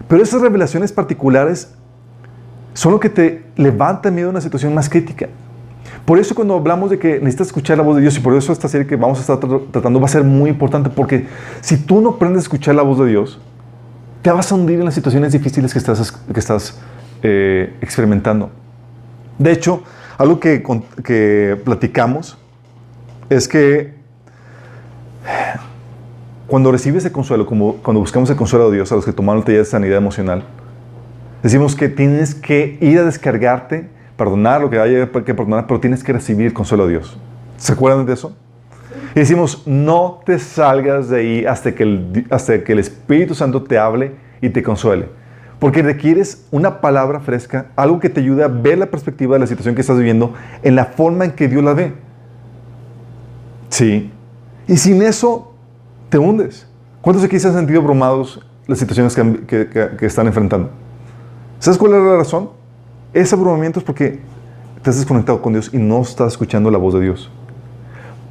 Pero esas revelaciones particulares son lo que te levanta en medio de una situación más crítica. Por eso cuando hablamos de que necesitas escuchar la voz de Dios, y por eso esta serie que vamos a estar tratando va a ser muy importante, porque si tú no aprendes a escuchar la voz de Dios, te vas a hundir en las situaciones difíciles que estás experimentando. De hecho, algo que platicamos es que cuando recibes el consuelo, como cuando buscamos el consuelo de Dios, a los que tomaron el taller de sanidad emocional, decimos que tienes que ir a descargarte, perdonar lo que haya que perdonar, pero tienes que recibir el consuelo de Dios. ¿Se acuerdan de eso? Y decimos, no te salgas de ahí hasta que el Espíritu Santo te hable y te consuele. Porque requieres una palabra fresca, algo que te ayude a ver la perspectiva de la situación que estás viviendo en la forma en que Dios la ve. Sí. Y sin eso, te hundes. ¿Cuántos aquí se han sentido abrumados las situaciones que están enfrentando? ¿Sabes cuál es la razón? Ese abrumamiento es porque te has desconectado con Dios y no estás escuchando la voz de Dios.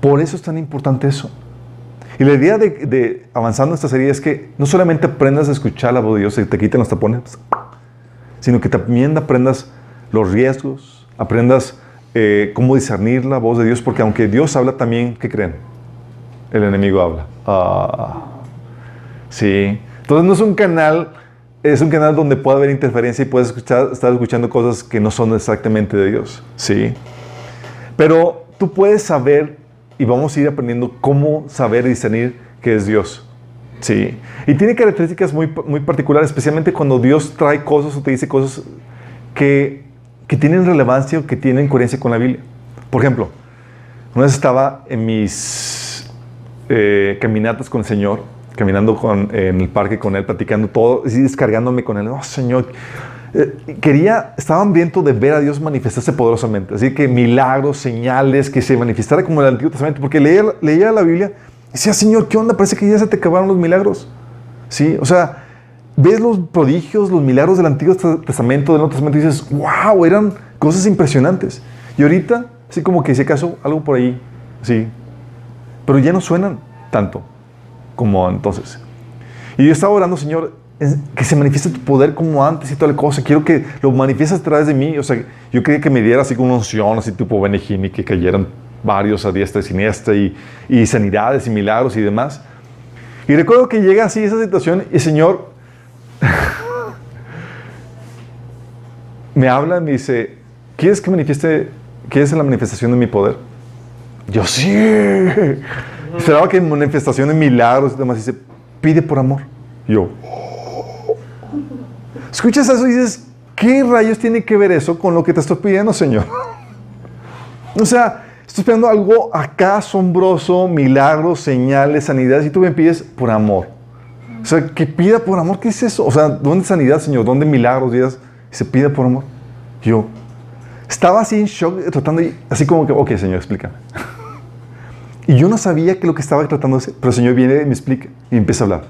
Por eso es tan importante eso. Y la idea de avanzando en esta serie es que no solamente aprendas a escuchar la voz de Dios y te quiten los tapones, sino que también aprendas los riesgos, aprendas cómo discernir la voz de Dios, porque aunque Dios habla también, ¿qué creen? El enemigo habla. Sí. Entonces no es un canal, es un canal donde puede haber interferencia y puedes estar escuchando cosas que no son exactamente de Dios. Sí. Pero tú puedes saber, y vamos a ir aprendiendo cómo saber y discernir que es Dios. Sí. Y tiene características muy, muy particulares, especialmente cuando Dios trae cosas o te dice cosas que tienen relevancia o que tienen coherencia con la Biblia. Por ejemplo, una vez estaba en mis caminatas con el Señor, caminando en el parque con Él, platicando todo, y descargándome con Él. Oh, Señor, estaba hambriento de ver a Dios manifestarse poderosamente. Así que milagros, señales, que se manifestara como en el Antiguo Testamento. Porque leía la Biblia y decía, Señor, ¿qué onda? Parece que ya se te acabaron los milagros. ¿Sí? O sea, ves los prodigios, los milagros del Antiguo Testamento, del Nuevo Testamento, y dices, wow, eran cosas impresionantes. Y ahorita, así como que si acaso algo por ahí, sí. Pero ya no suenan tanto como entonces. Y yo estaba orando, Señor, que se manifieste tu poder como antes y toda la cosa. Quiero que lo manifiestes a través de mí. O sea, yo quería que me diera así como una unción, así tipo Benihim, y que cayeran varios a diestra y siniestra, y sanidades y milagros y demás. Y recuerdo que llega así esa situación y el Señor me habla y me dice, ¿quieres la manifestación de mi poder? Yo sí. Esperaba que en manifestación de milagros y demás, dice, pide por amor. Yo, escuchas eso y dices, ¿qué rayos tiene que ver eso con lo que te estoy pidiendo, Señor? O sea, estoy pidiendo algo acá asombroso, milagros, señales, sanidades, y tú me pides por amor. O sea, que pida por amor, ¿qué es eso? O sea, ¿dónde sanidad, Señor? ¿Dónde milagros? Y se pide por amor. Yo estaba así en shock, tratando, así como que, ok, Señor, explícame. Y yo no sabía que lo que estaba tratando de hacer, pero el Señor viene y me explica y empieza a hablar.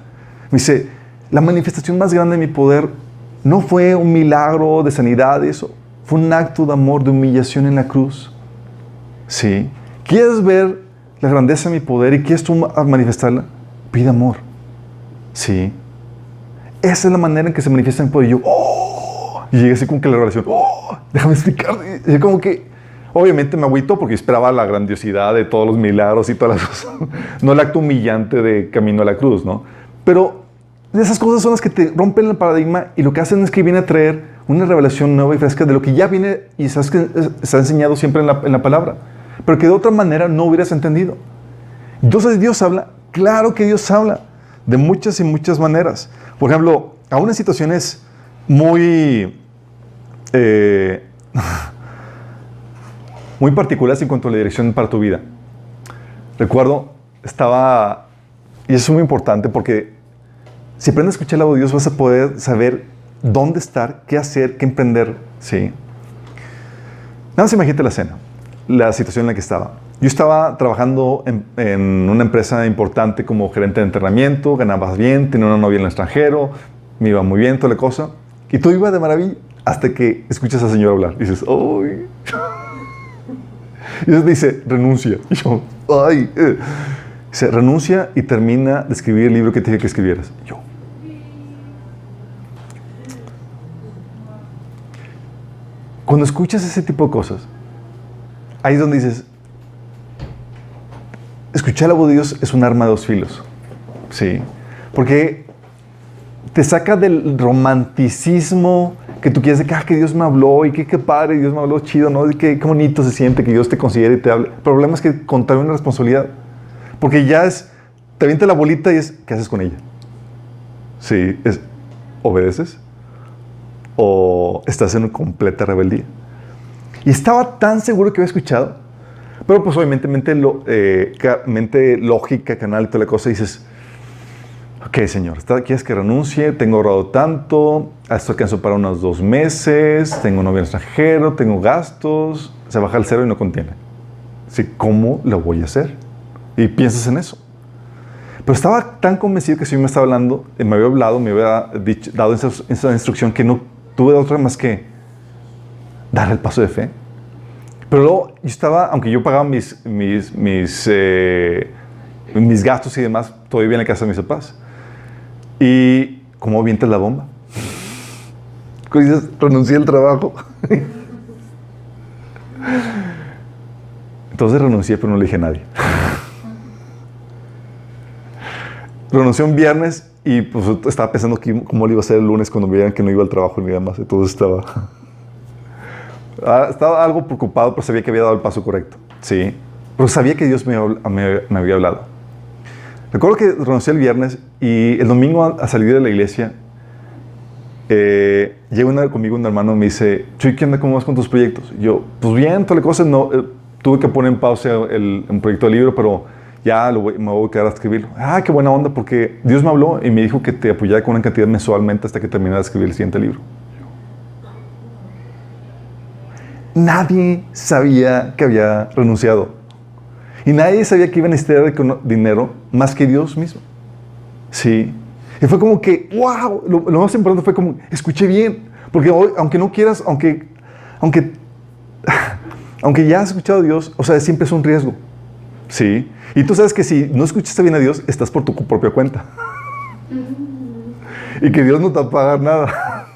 Me dice, la manifestación más grande de mi poder no fue un milagro de sanidad, eso. Fue un acto de amor, de humillación en la cruz. ¿Sí? ¿Quieres ver la grandeza de mi poder y quieres tú manifestarla? Pide amor. ¿Sí? Esa es la manera en que se manifiesta mi poder. Y yo, ¡oh! Y llegué así como que la relación, ¡oh! Déjame explicar. Y como que, obviamente me agüitó porque esperaba la grandiosidad de todos los milagros y todas las cosas. No el acto humillante de camino a la cruz, ¿no? Pero esas cosas son las que te rompen el paradigma y lo que hacen es que viene a traer una revelación nueva y fresca de lo que ya viene y sabes que está enseñado siempre en la palabra, pero que de otra manera no hubieras entendido. Entonces Dios habla, claro que Dios habla, de muchas y muchas maneras. Por ejemplo, aún en situaciones muy muy particulares en cuanto a la dirección para tu vida. Recuerdo, y eso es muy importante porque si aprendes a escuchar la voz de Dios vas a poder saber dónde estar, qué hacer, qué emprender. ¿Sí? Nada más imagínate la escena, la situación en la que estaba. Yo estaba trabajando en una empresa importante como gerente de entrenamiento, ganaba bien, tenía una novia en el extranjero, me iba muy bien, toda la cosa. Y todo iba de maravilla hasta que escuchas al Señor hablar. Y dices, ¡uy! Y Dios dice, renuncia. Y yo, ay. Dice, renuncia y termina de escribir el libro que te dije que escribieras. Y yo. Cuando escuchas ese tipo de cosas, ahí es donde dices, escuchar la voz de Dios es un arma de dos filos. Sí. Porque te saca del romanticismo que tú quieres de que Dios me habló y qué padre, Dios me habló chido, ¿no? Y qué bonito se siente que Dios te considere y te hable. El problema es que contrae una responsabilidad. Porque ya es, te avienta la bolita y es, ¿qué haces con ella? Sí, es, ¿obedeces? ¿O estás en completa rebeldía? Y estaba tan seguro que había escuchado, pero pues obviamente mente lógica, canal y toda la cosa, dices, ok, Señor, ¿quieres que renuncie? Tengo ahorrado tanto, esto alcanzo para unos 2 meses, tengo un novio extranjero, tengo gastos, se baja el cero y no contiene. Sí, ¿cómo lo voy a hacer? Y piensas en eso. Pero estaba tan convencido que si me estaba hablando, me había hablado, me había dado esa instrucción que no tuve otra más que dar el paso de fe. Pero luego yo estaba, aunque yo pagaba mis gastos y demás, todavía en la casa de mis papás. Y ¿cómo avientas la bomba? Dices, renuncié al trabajo. Entonces renuncié, pero no le dije a nadie. Renuncié un viernes y pues estaba pensando cómo lo iba a hacer el lunes cuando me vieran que no iba al trabajo ni nada más. Entonces estaba algo preocupado, pero sabía que había dado el paso correcto. Sí. Pero sabía que Dios me había hablado. Recuerdo que renuncié el viernes y el domingo a salir de la iglesia, llega conmigo un hermano y me dice, Chuy, ¿qué onda? ¿Cómo vas con tus proyectos? Y yo, pues bien, toda la cosa. No, tuve que poner en pausa un proyecto de libro, pero ya me voy a quedar a escribirlo. Ah, qué buena onda, porque Dios me habló y me dijo que te apoyara con una cantidad mensualmente hasta que terminara de escribir el siguiente libro. Nadie sabía que había renunciado. Y nadie sabía que iba a necesitar dinero más que Dios mismo. Sí. Y fue como que, wow, lo más importante fue como, escuché bien. Porque hoy, aunque no quieras, aunque ya has escuchado a Dios, o sea, siempre es un riesgo. Sí. Y tú sabes que si no escuchaste bien a Dios, estás por tu propia cuenta. Y que Dios no te va a pagar nada.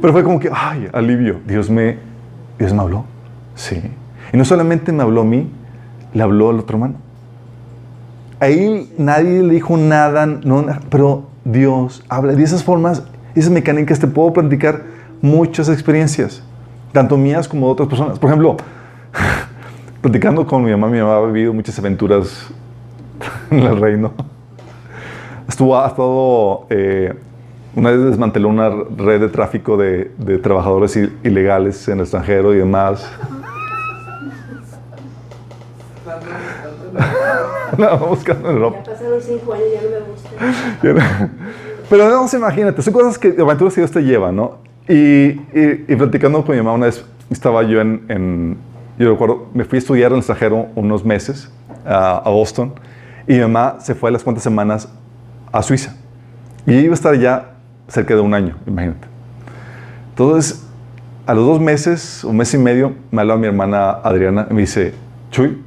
Pero fue como que, ay, alivio. Dios me habló. Sí. Y no solamente me habló a mí, le habló al otro hermano. Ahí nadie le dijo nada, pero Dios habla. De esas formas, esas mecánicas, te puedo platicar muchas experiencias, tanto mías como de otras personas. Por ejemplo, platicando con mi mamá ha vivido muchas aventuras en el reino. Ha estado, una vez desmanteló una red de tráfico de trabajadores ilegales en el extranjero y demás. No, buscando en Europa. Ya pasaron 5 años, ya no me gusta. Pero no, imagínate, son cosas que, aventuras que Dios te lleva, ¿no? Y platicando con mi mamá una vez, estaba yo yo recuerdo, me fui a estudiar en el extranjero unos meses a Boston, y mi mamá se fue a las cuantas semanas a Suiza. Y ella iba a estar ya cerca de 1 año, imagínate. Entonces, a los 2 meses, 1 mes y medio, me habló mi hermana Adriana y me dice, Chuy,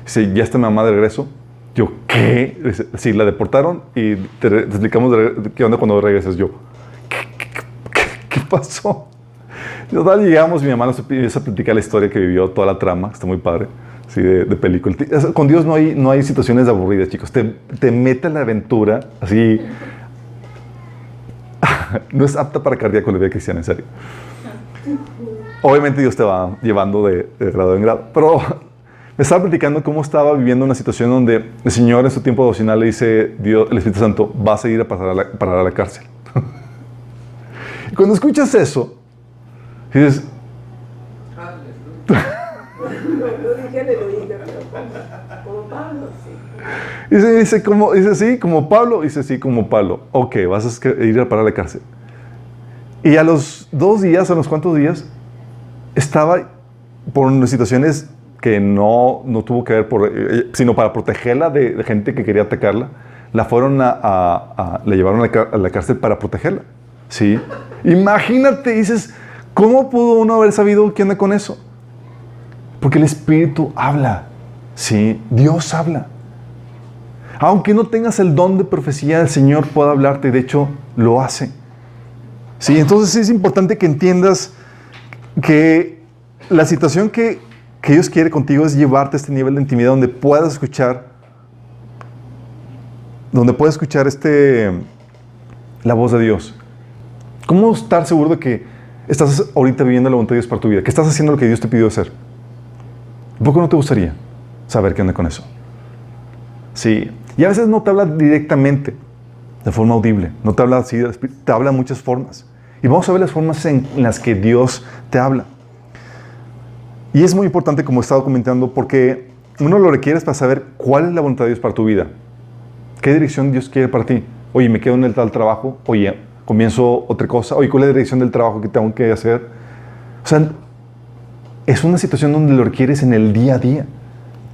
dice, ¿ya está mi mamá de regreso? Yo, ¿qué? Dice, sí, la deportaron y te explicamos qué onda cuando regresas. Yo, ¿qué pasó? Total, llegamos, mi mamá nos empieza a platicar la historia que vivió, toda la trama, está muy padre, sí, de película. Con Dios no hay situaciones aburridas, chicos. Te mete en la aventura, así. No es apta para cardíaco la vida cristiana, en serio. Obviamente Dios te va llevando de grado en grado, pero me estaba platicando cómo estaba viviendo una situación donde el Señor en su tiempo devocional le dice, Dios, el Espíritu Santo, vas a ir a parar a la cárcel. Y cuando escuchas eso, dices, No dije aleluya, pero como Pablo, sí. Dice sí, como Pablo. Dice sí, como Pablo. Ok, vas a ir a parar a la cárcel. Y a los 2 días, a los cuantos días, estaba por unas situaciones que no tuvo que ver sino para protegerla de gente que quería atacarla, la llevaron a la cárcel para protegerla. ¿Sí? Imagínate, dices, ¿cómo pudo uno haber sabido qué onda con eso? Porque el Espíritu habla. Sí, Dios habla. Aunque no tengas el don de profecía, el Señor puede hablarte. De hecho, lo hace. Sí, entonces es importante que entiendas que la situación que Dios quiere contigo es llevarte a este nivel de intimidad donde puedas escuchar la voz de Dios. ¿Cómo estar seguro de que estás ahorita viviendo la voluntad de Dios para tu vida? Que estás haciendo lo que Dios te pidió hacer. ¿Por qué no te gustaría saber qué onda con eso? Sí. Y a veces no te habla directamente, de forma audible. No te habla así, te habla de muchas formas. Y vamos a ver las formas en las que Dios te habla. Y es muy importante, como he estado comentando, porque uno lo requiere para saber cuál es la voluntad de Dios para tu vida. ¿Qué dirección Dios quiere para ti? Oye, me quedo en el tal trabajo. Oye, comienzo otra cosa. Oye, ¿cuál es la dirección del trabajo que tengo que hacer? O sea, es una situación donde lo requieres en el día a día.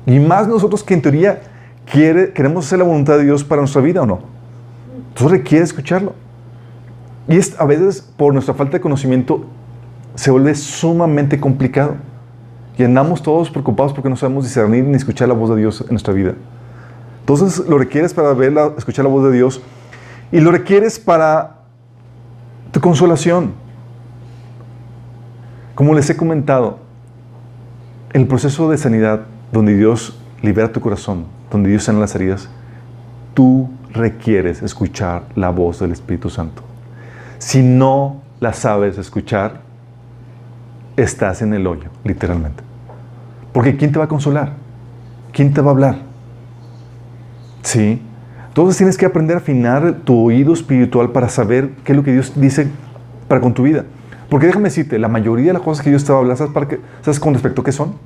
Y más nosotros que en teoría queremos hacer la voluntad de Dios para nuestra vida, ¿o no? Entonces requiere escucharlo. Y a veces, por nuestra falta de conocimiento, se vuelve sumamente complicado. Y andamos todos preocupados porque no sabemos discernir ni escuchar la voz de Dios en nuestra vida. Entonces lo requieres para escuchar la voz de Dios. Y lo requieres para tu consolación. Como les he comentado, el proceso de sanidad, donde Dios libera tu corazón, donde Dios sana las heridas, tú requieres escuchar la voz del Espíritu Santo. Si no la sabes escuchar, estás en el hoyo, literalmente. Porque ¿quién te va a consolar? ¿Quién te va a hablar? ¿Sí? Entonces tienes que aprender a afinar tu oído espiritual para saber qué es lo que Dios dice para con tu vida. Porque déjame decirte, la mayoría de las cosas que Dios te va a hablar, ¿sabes con respecto a qué son?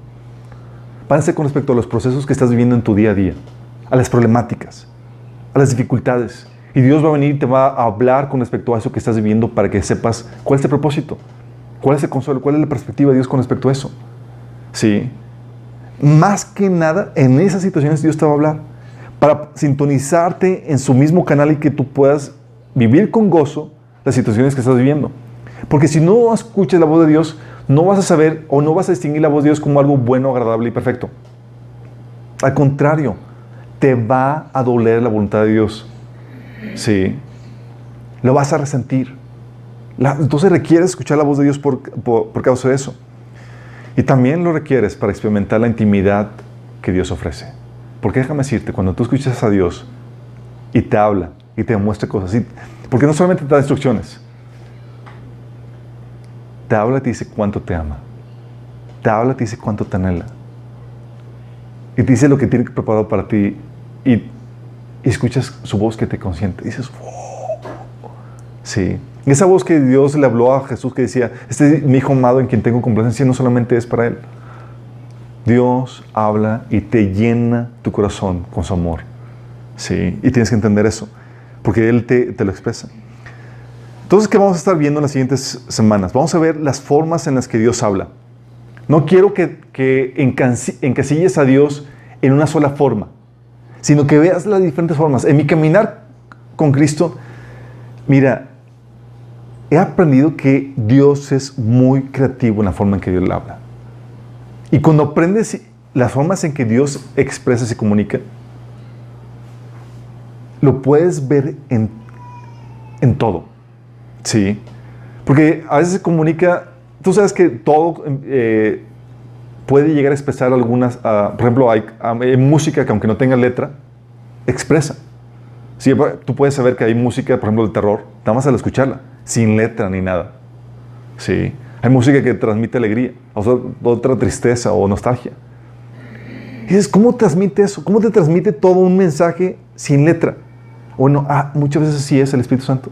Van a ser con respecto a los procesos que estás viviendo en tu día a día, a las problemáticas, a las dificultades. Y Dios va a venir y te va a hablar con respecto a eso que estás viviendo para que sepas cuál es el propósito, cuál es el consuelo, cuál es la perspectiva de Dios con respecto a eso. ¿Sí? Más que nada, en esas situaciones Dios te va a hablar para sintonizarte en su mismo canal y que tú puedas vivir con gozo las situaciones que estás viviendo. Porque si no escuchas la voz de Dios, no vas a saber o no vas a distinguir la voz de Dios como algo bueno, agradable y perfecto. Al contrario, te va a doler la voluntad de Dios. Sí. Lo vas a resentir. Entonces requieres escuchar la voz de Dios por causa de eso. Y también lo requieres para experimentar la intimidad que Dios ofrece. Porque déjame decirte, cuando tú escuchas a Dios y te habla y te muestra cosas, porque no solamente te da instrucciones, te habla y te dice cuánto te ama. Te habla y te dice cuánto te anhela. Y te dice lo que tiene preparado para ti. Y escuchas su voz que te consiente. Y dices, wow. Sí. Y esa voz que Dios le habló a Jesús que decía, este es mi hijo amado en quien tengo complacencia, no solamente es para él. Dios habla y te llena tu corazón con su amor. Sí. Y tienes que entender eso. Porque Él te lo expresa. Entonces, ¿qué vamos a estar viendo en las siguientes semanas? Vamos a ver las formas en las que Dios habla. No quiero que encasilles a Dios en una sola forma, sino que veas las diferentes formas. En mi caminar con Cristo, mira, he aprendido que Dios es muy creativo en la forma en que Dios le habla. Y cuando aprendes las formas en que Dios expresa y se comunica, lo puedes ver en todo. Sí, porque a veces se comunica, tú sabes que todo puede llegar a expresar algunas, por ejemplo, hay música que aunque no tenga letra, expresa. Sí, tú puedes saber que hay música, por ejemplo, de terror, nada más al escucharla, sin letra ni nada. Sí, hay música que transmite alegría, otra tristeza o nostalgia. Y dices, ¿cómo transmite eso? ¿Cómo te transmite todo un mensaje sin letra? Bueno, muchas veces sí es el Espíritu Santo.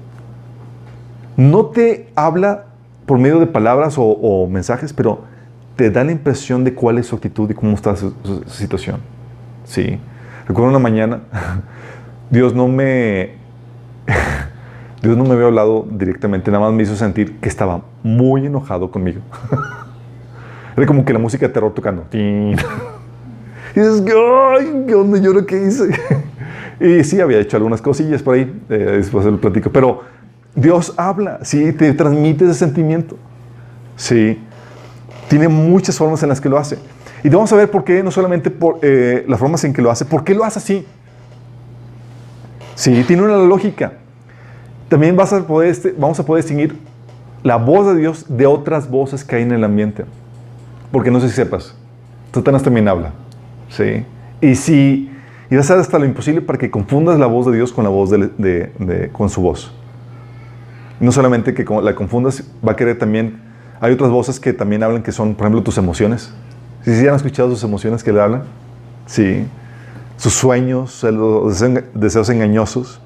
No te habla por medio de palabras o mensajes, pero te da la impresión de cuál es su actitud y cómo está su situación. Sí. Recuerdo una mañana, Dios no me había hablado directamente, nada más me hizo sentir que estaba muy enojado conmigo. Era como que la música de terror tocando. Y dices, ¡ay! ¿Qué onda? ¿Yo lo que hice? Y sí, había hecho algunas cosillas por ahí, después lo platico, pero Dios habla, sí, te transmite ese sentimiento. Sí. Tiene muchas formas en las que lo hace. Y vamos a ver por qué, no solamente por las formas en que lo hace, por qué lo hace así. Sí, tiene una lógica. También vamos a poder distinguir la voz de Dios de otras voces que hay en el ambiente. Porque no sé si sepas, Satanás también habla. ¿Sí? Y vas a hacer hasta lo imposible para que confundas la voz de Dios con la voz con su voz. No solamente que la confundas, va a querer también. Hay otras voces que también hablan, que son, por ejemplo, tus emociones. ¿Sí han escuchado sus emociones que le hablan? Sí. Sus sueños, los deseos engañosos.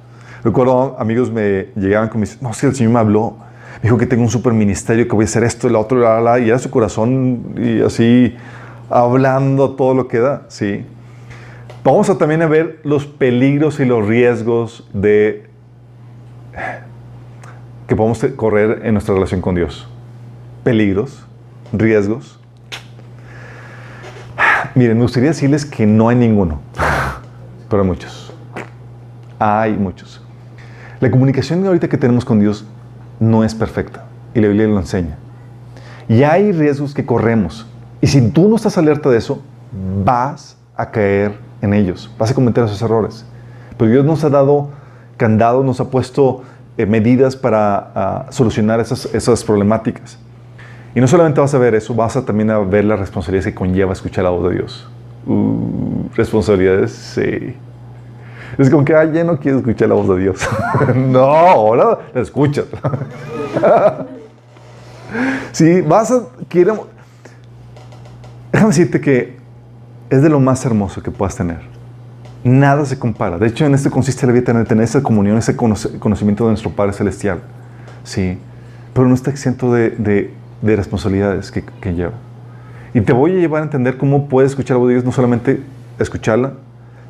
Recuerdo, amigos me llegaban con mis... No, si el Señor me habló, me dijo que tengo un super ministerio, que voy a hacer esto, lo otro, y era su corazón, y así, hablando todo lo que da. Sí. Vamos a también a ver los peligros y los riesgos que podemos correr en nuestra relación con Dios. Peligros, riesgos. Miren, me gustaría decirles que no hay ninguno, pero hay muchos. Hay muchos. La comunicación ahorita que tenemos con Dios no es perfecta, y la Biblia lo enseña. Y hay riesgos que corremos. Y si tú no estás alerta de eso, vas a caer en ellos, vas a cometer esos errores. Pero Dios nos ha dado candado, nos ha puesto medidas para solucionar esas problemáticas. Y no solamente vas a ver eso, vas a también a ver las responsabilidades que conlleva escuchar la voz de Dios. Responsabilidades, sí. Es como que, ya no quiero escuchar la voz de Dios. No, ahora la escuchas. Sí, déjame decirte que es de lo más hermoso que puedas tener. Nada se compara. De hecho, en esto consiste la vida, tener esa comunión, ese conocimiento de nuestro Padre Celestial. Sí, pero no está exento de responsabilidades que lleva. Y te voy a llevar a entender cómo puedes escuchar la voz de Dios, no solamente escucharla,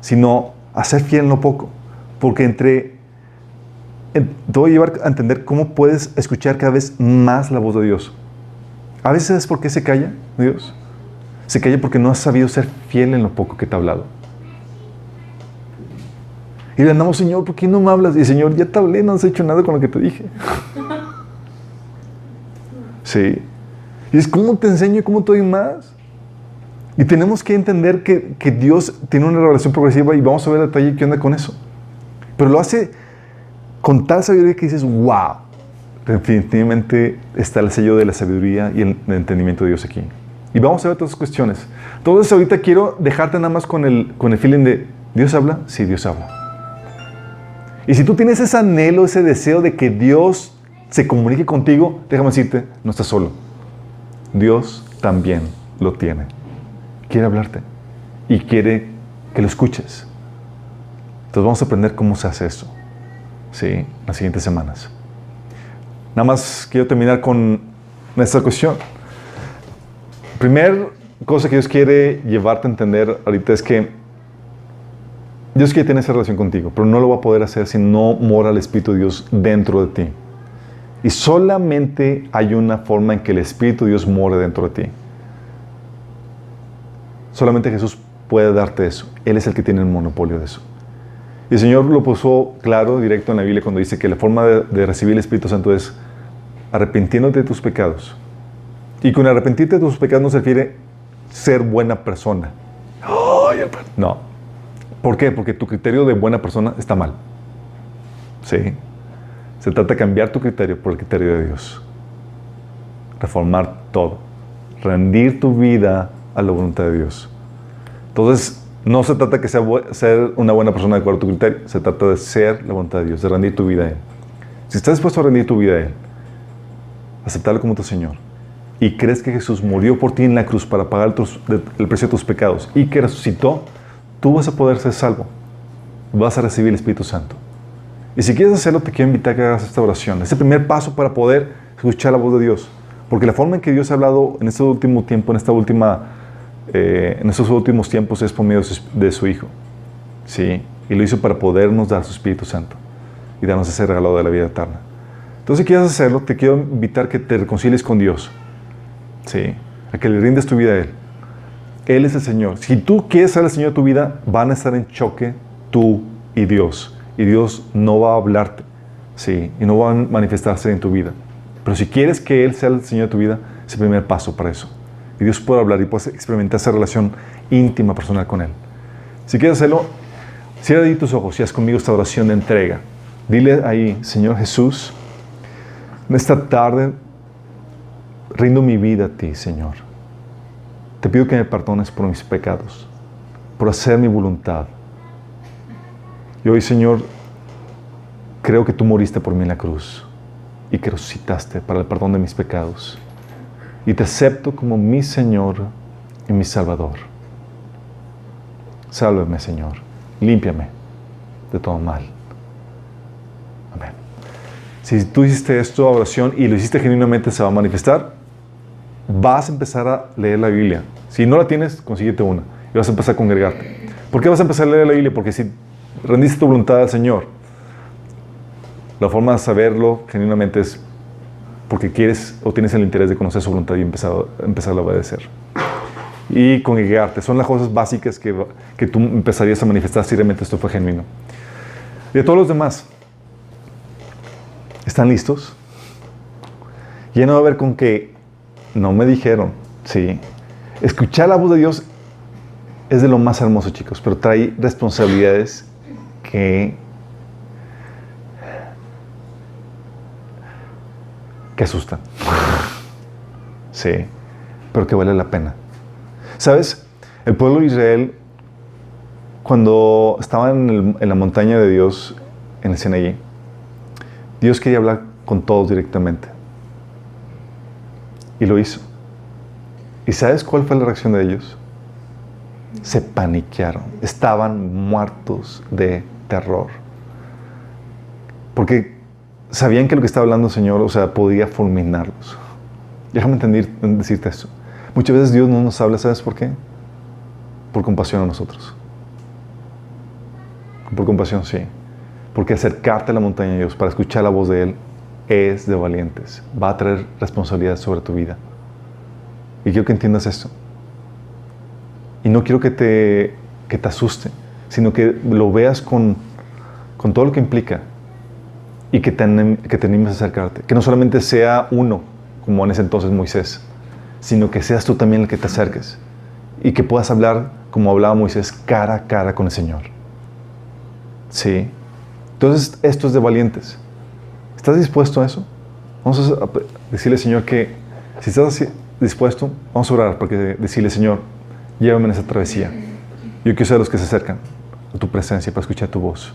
sino a ser fiel en lo poco. Porque te voy a llevar a entender cómo puedes escuchar cada vez más la voz de Dios. A veces es porque se calla Dios. Se calla porque no has sabido ser fiel en lo poco que te ha hablado. Y le andamos, Señor, ¿por qué no me hablas? Y Señor, ya te hablé, no has hecho nada con lo que te dije. Sí. Y es cómo te enseño y cómo te doy más. Y tenemos que entender que Dios tiene una revelación progresiva y vamos a ver el detalle qué onda con eso. Pero lo hace con tal sabiduría que dices, wow, definitivamente está el sello de la sabiduría y el entendimiento de Dios aquí. Y vamos a ver todas esas cuestiones. Entonces ahorita quiero dejarte nada más con el feeling de, ¿Dios habla? Sí, Dios habla. Y si tú tienes ese anhelo, ese deseo de que Dios se comunique contigo, déjame decirte, no estás solo. Dios también lo tiene. Quiere hablarte y quiere que lo escuches. Entonces vamos a aprender cómo se hace eso, ¿sí? Las siguientes semanas. Nada más quiero terminar con esta cuestión. Primer cosa que Dios quiere llevarte a entender ahorita es que Dios quiere tener esa relación contigo, pero no lo va a poder hacer si no mora el Espíritu de Dios dentro de ti. Y solamente hay una forma en que el Espíritu de Dios more dentro de ti. Solamente Jesús puede darte eso. Él es el que tiene el monopolio de eso. Y el Señor lo puso claro, directo en la Biblia, cuando dice que la forma de recibir el Espíritu Santo es arrepintiéndote de tus pecados. Y con arrepentirte de tus pecados no se refiere ser buena persona. No. ¿Por qué? Porque tu criterio de buena persona está mal. ¿Sí? Se trata de cambiar tu criterio por el criterio de Dios. Reformar todo. Rendir tu vida a la voluntad de Dios. Entonces, no se trata de que ser una buena persona de acuerdo a tu criterio. Se trata de ser la voluntad de Dios, de rendir tu vida a Él. Si estás dispuesto a rendir tu vida a Él, aceptarlo como tu Señor, y crees que Jesús murió por ti en la cruz para pagar el precio de tus pecados y que resucitó, tú vas a poder ser salvo. Vas a recibir el Espíritu Santo. Y si quieres hacerlo, te quiero invitar a que hagas esta oración. Es el primer paso para poder escuchar la voz de Dios. Porque la forma en que Dios ha hablado en este último tiempo, en estos últimos tiempos, es por medio de su Hijo. ¿Sí? Y lo hizo para podernos dar su Espíritu Santo y darnos ese regalo de la vida eterna. Entonces, si quieres hacerlo, te quiero invitar a que te reconcilies con Dios. ¿Sí? A que le rindes tu vida a Él. Él es el Señor. Si tú quieres ser el Señor de tu vida, van a estar en choque tú y Dios. Y Dios no va a hablarte. ¿Sí? Y no va a manifestarse en tu vida. Pero si quieres que Él sea el Señor de tu vida, es el primer paso para eso. Y Dios puede hablar y puedes experimentar esa relación íntima, personal con Él. Si quieres hacerlo, cierra ahí tus ojos y haz conmigo esta oración de entrega. Dile ahí, Señor Jesús, en esta tarde rindo mi vida a ti, Señor. Te pido que me perdones por mis pecados, por hacer mi voluntad. Y hoy, Señor, creo que tú moriste por mí en la cruz y que resucitaste para el perdón de mis pecados. Y te acepto como mi Señor y mi Salvador. Sálvame, Señor. Límpiame de todo mal. Amén. Si tú hiciste esta oración y lo hiciste genuinamente, se va a manifestar. Vas a empezar a leer la Biblia. Si no la tienes, consíguete una. Y vas a empezar a congregarte. ¿Por qué vas a empezar a leer la Biblia? Porque si rendiste tu voluntad al Señor, la forma de saberlo genuinamente es porque quieres o tienes el interés de conocer su voluntad y empezar a obedecer. Y congregarte. Son las cosas básicas que tú empezarías a manifestar si realmente esto fue genuino. Y a todos los demás, ¿están listos? Ya no va a ver con que no me dijeron. Sí. Escuchar la voz de Dios es de lo más hermoso, chicos, pero trae responsabilidades que asustan. Sí, pero que vale la pena. ¿Sabes? El pueblo de Israel, cuando estaba en la montaña de Dios, en el Sinaí, Dios quería hablar con todos directamente. Y lo hizo. ¿Y sabes cuál fue la reacción de ellos? Se paniquearon. Estaban muertos de terror. Porque sabían que lo que estaba hablando el Señor, o sea, podía fulminarlos. Déjame decirte esto. Muchas veces Dios no nos habla, ¿sabes por qué? Por compasión a nosotros. Por compasión, sí. Porque acercarte a la montaña de Dios para escuchar la voz de Él es de valientes. Va a traer responsabilidad sobre tu vida. Y quiero que entiendas esto. Y no quiero que te asuste, sino que lo veas con todo lo que implica. Y que te animes a acercarte. Que no solamente sea uno, como en ese entonces Moisés, sino que seas tú también el que te acerques. Y que puedas hablar, como hablaba Moisés, cara a cara con el Señor. ¿Sí? Entonces, esto es de valientes. ¿Estás dispuesto a eso? Vamos a decirle al Señor que, si estás dispuesto, vamos a orar, porque decirle, Señor, llévame en esa travesía. Yo quiero ser los que se acercan a tu presencia para escuchar tu voz.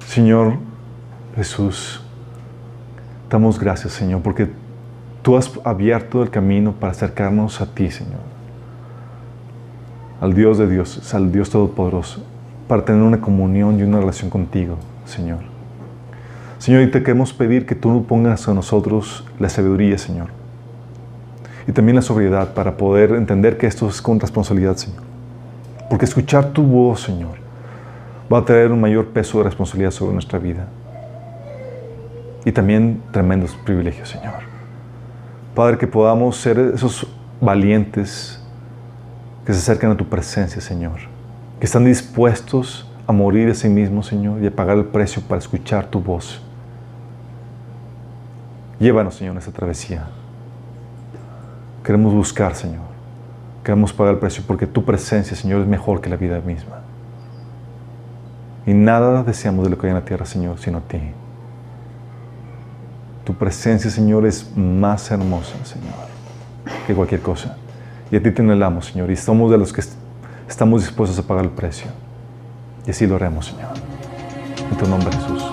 Señor Jesús, damos gracias, Señor, porque tú has abierto el camino para acercarnos a ti, Señor. Al Dios de dioses, al Dios Todopoderoso, para tener una comunión y una relación contigo, Señor. Señor, y te queremos pedir que tú pongas a nosotros la sabiduría, Señor. Y también la sobriedad para poder entender que esto es con responsabilidad, Señor. Porque escuchar tu voz, Señor, va a traer un mayor peso de responsabilidad sobre nuestra vida. Y también tremendos privilegios, Señor. Padre, que podamos ser esos valientes que se acercan a tu presencia, Señor. Que están dispuestos a morir a sí mismos, Señor, y a pagar el precio para escuchar tu voz. Llévanos, Señor, en esta travesía. Queremos buscar, Señor. Queremos pagar el precio porque tu presencia, Señor, es mejor que la vida misma. Y nada deseamos de lo que hay en la tierra, Señor, sino a ti. Tu presencia, Señor, es más hermosa, Señor, que cualquier cosa. Y a ti te anhelamos, Señor, y somos de los que estamos dispuestos a pagar el precio. Y así lo haremos, Señor. En tu nombre, Jesús.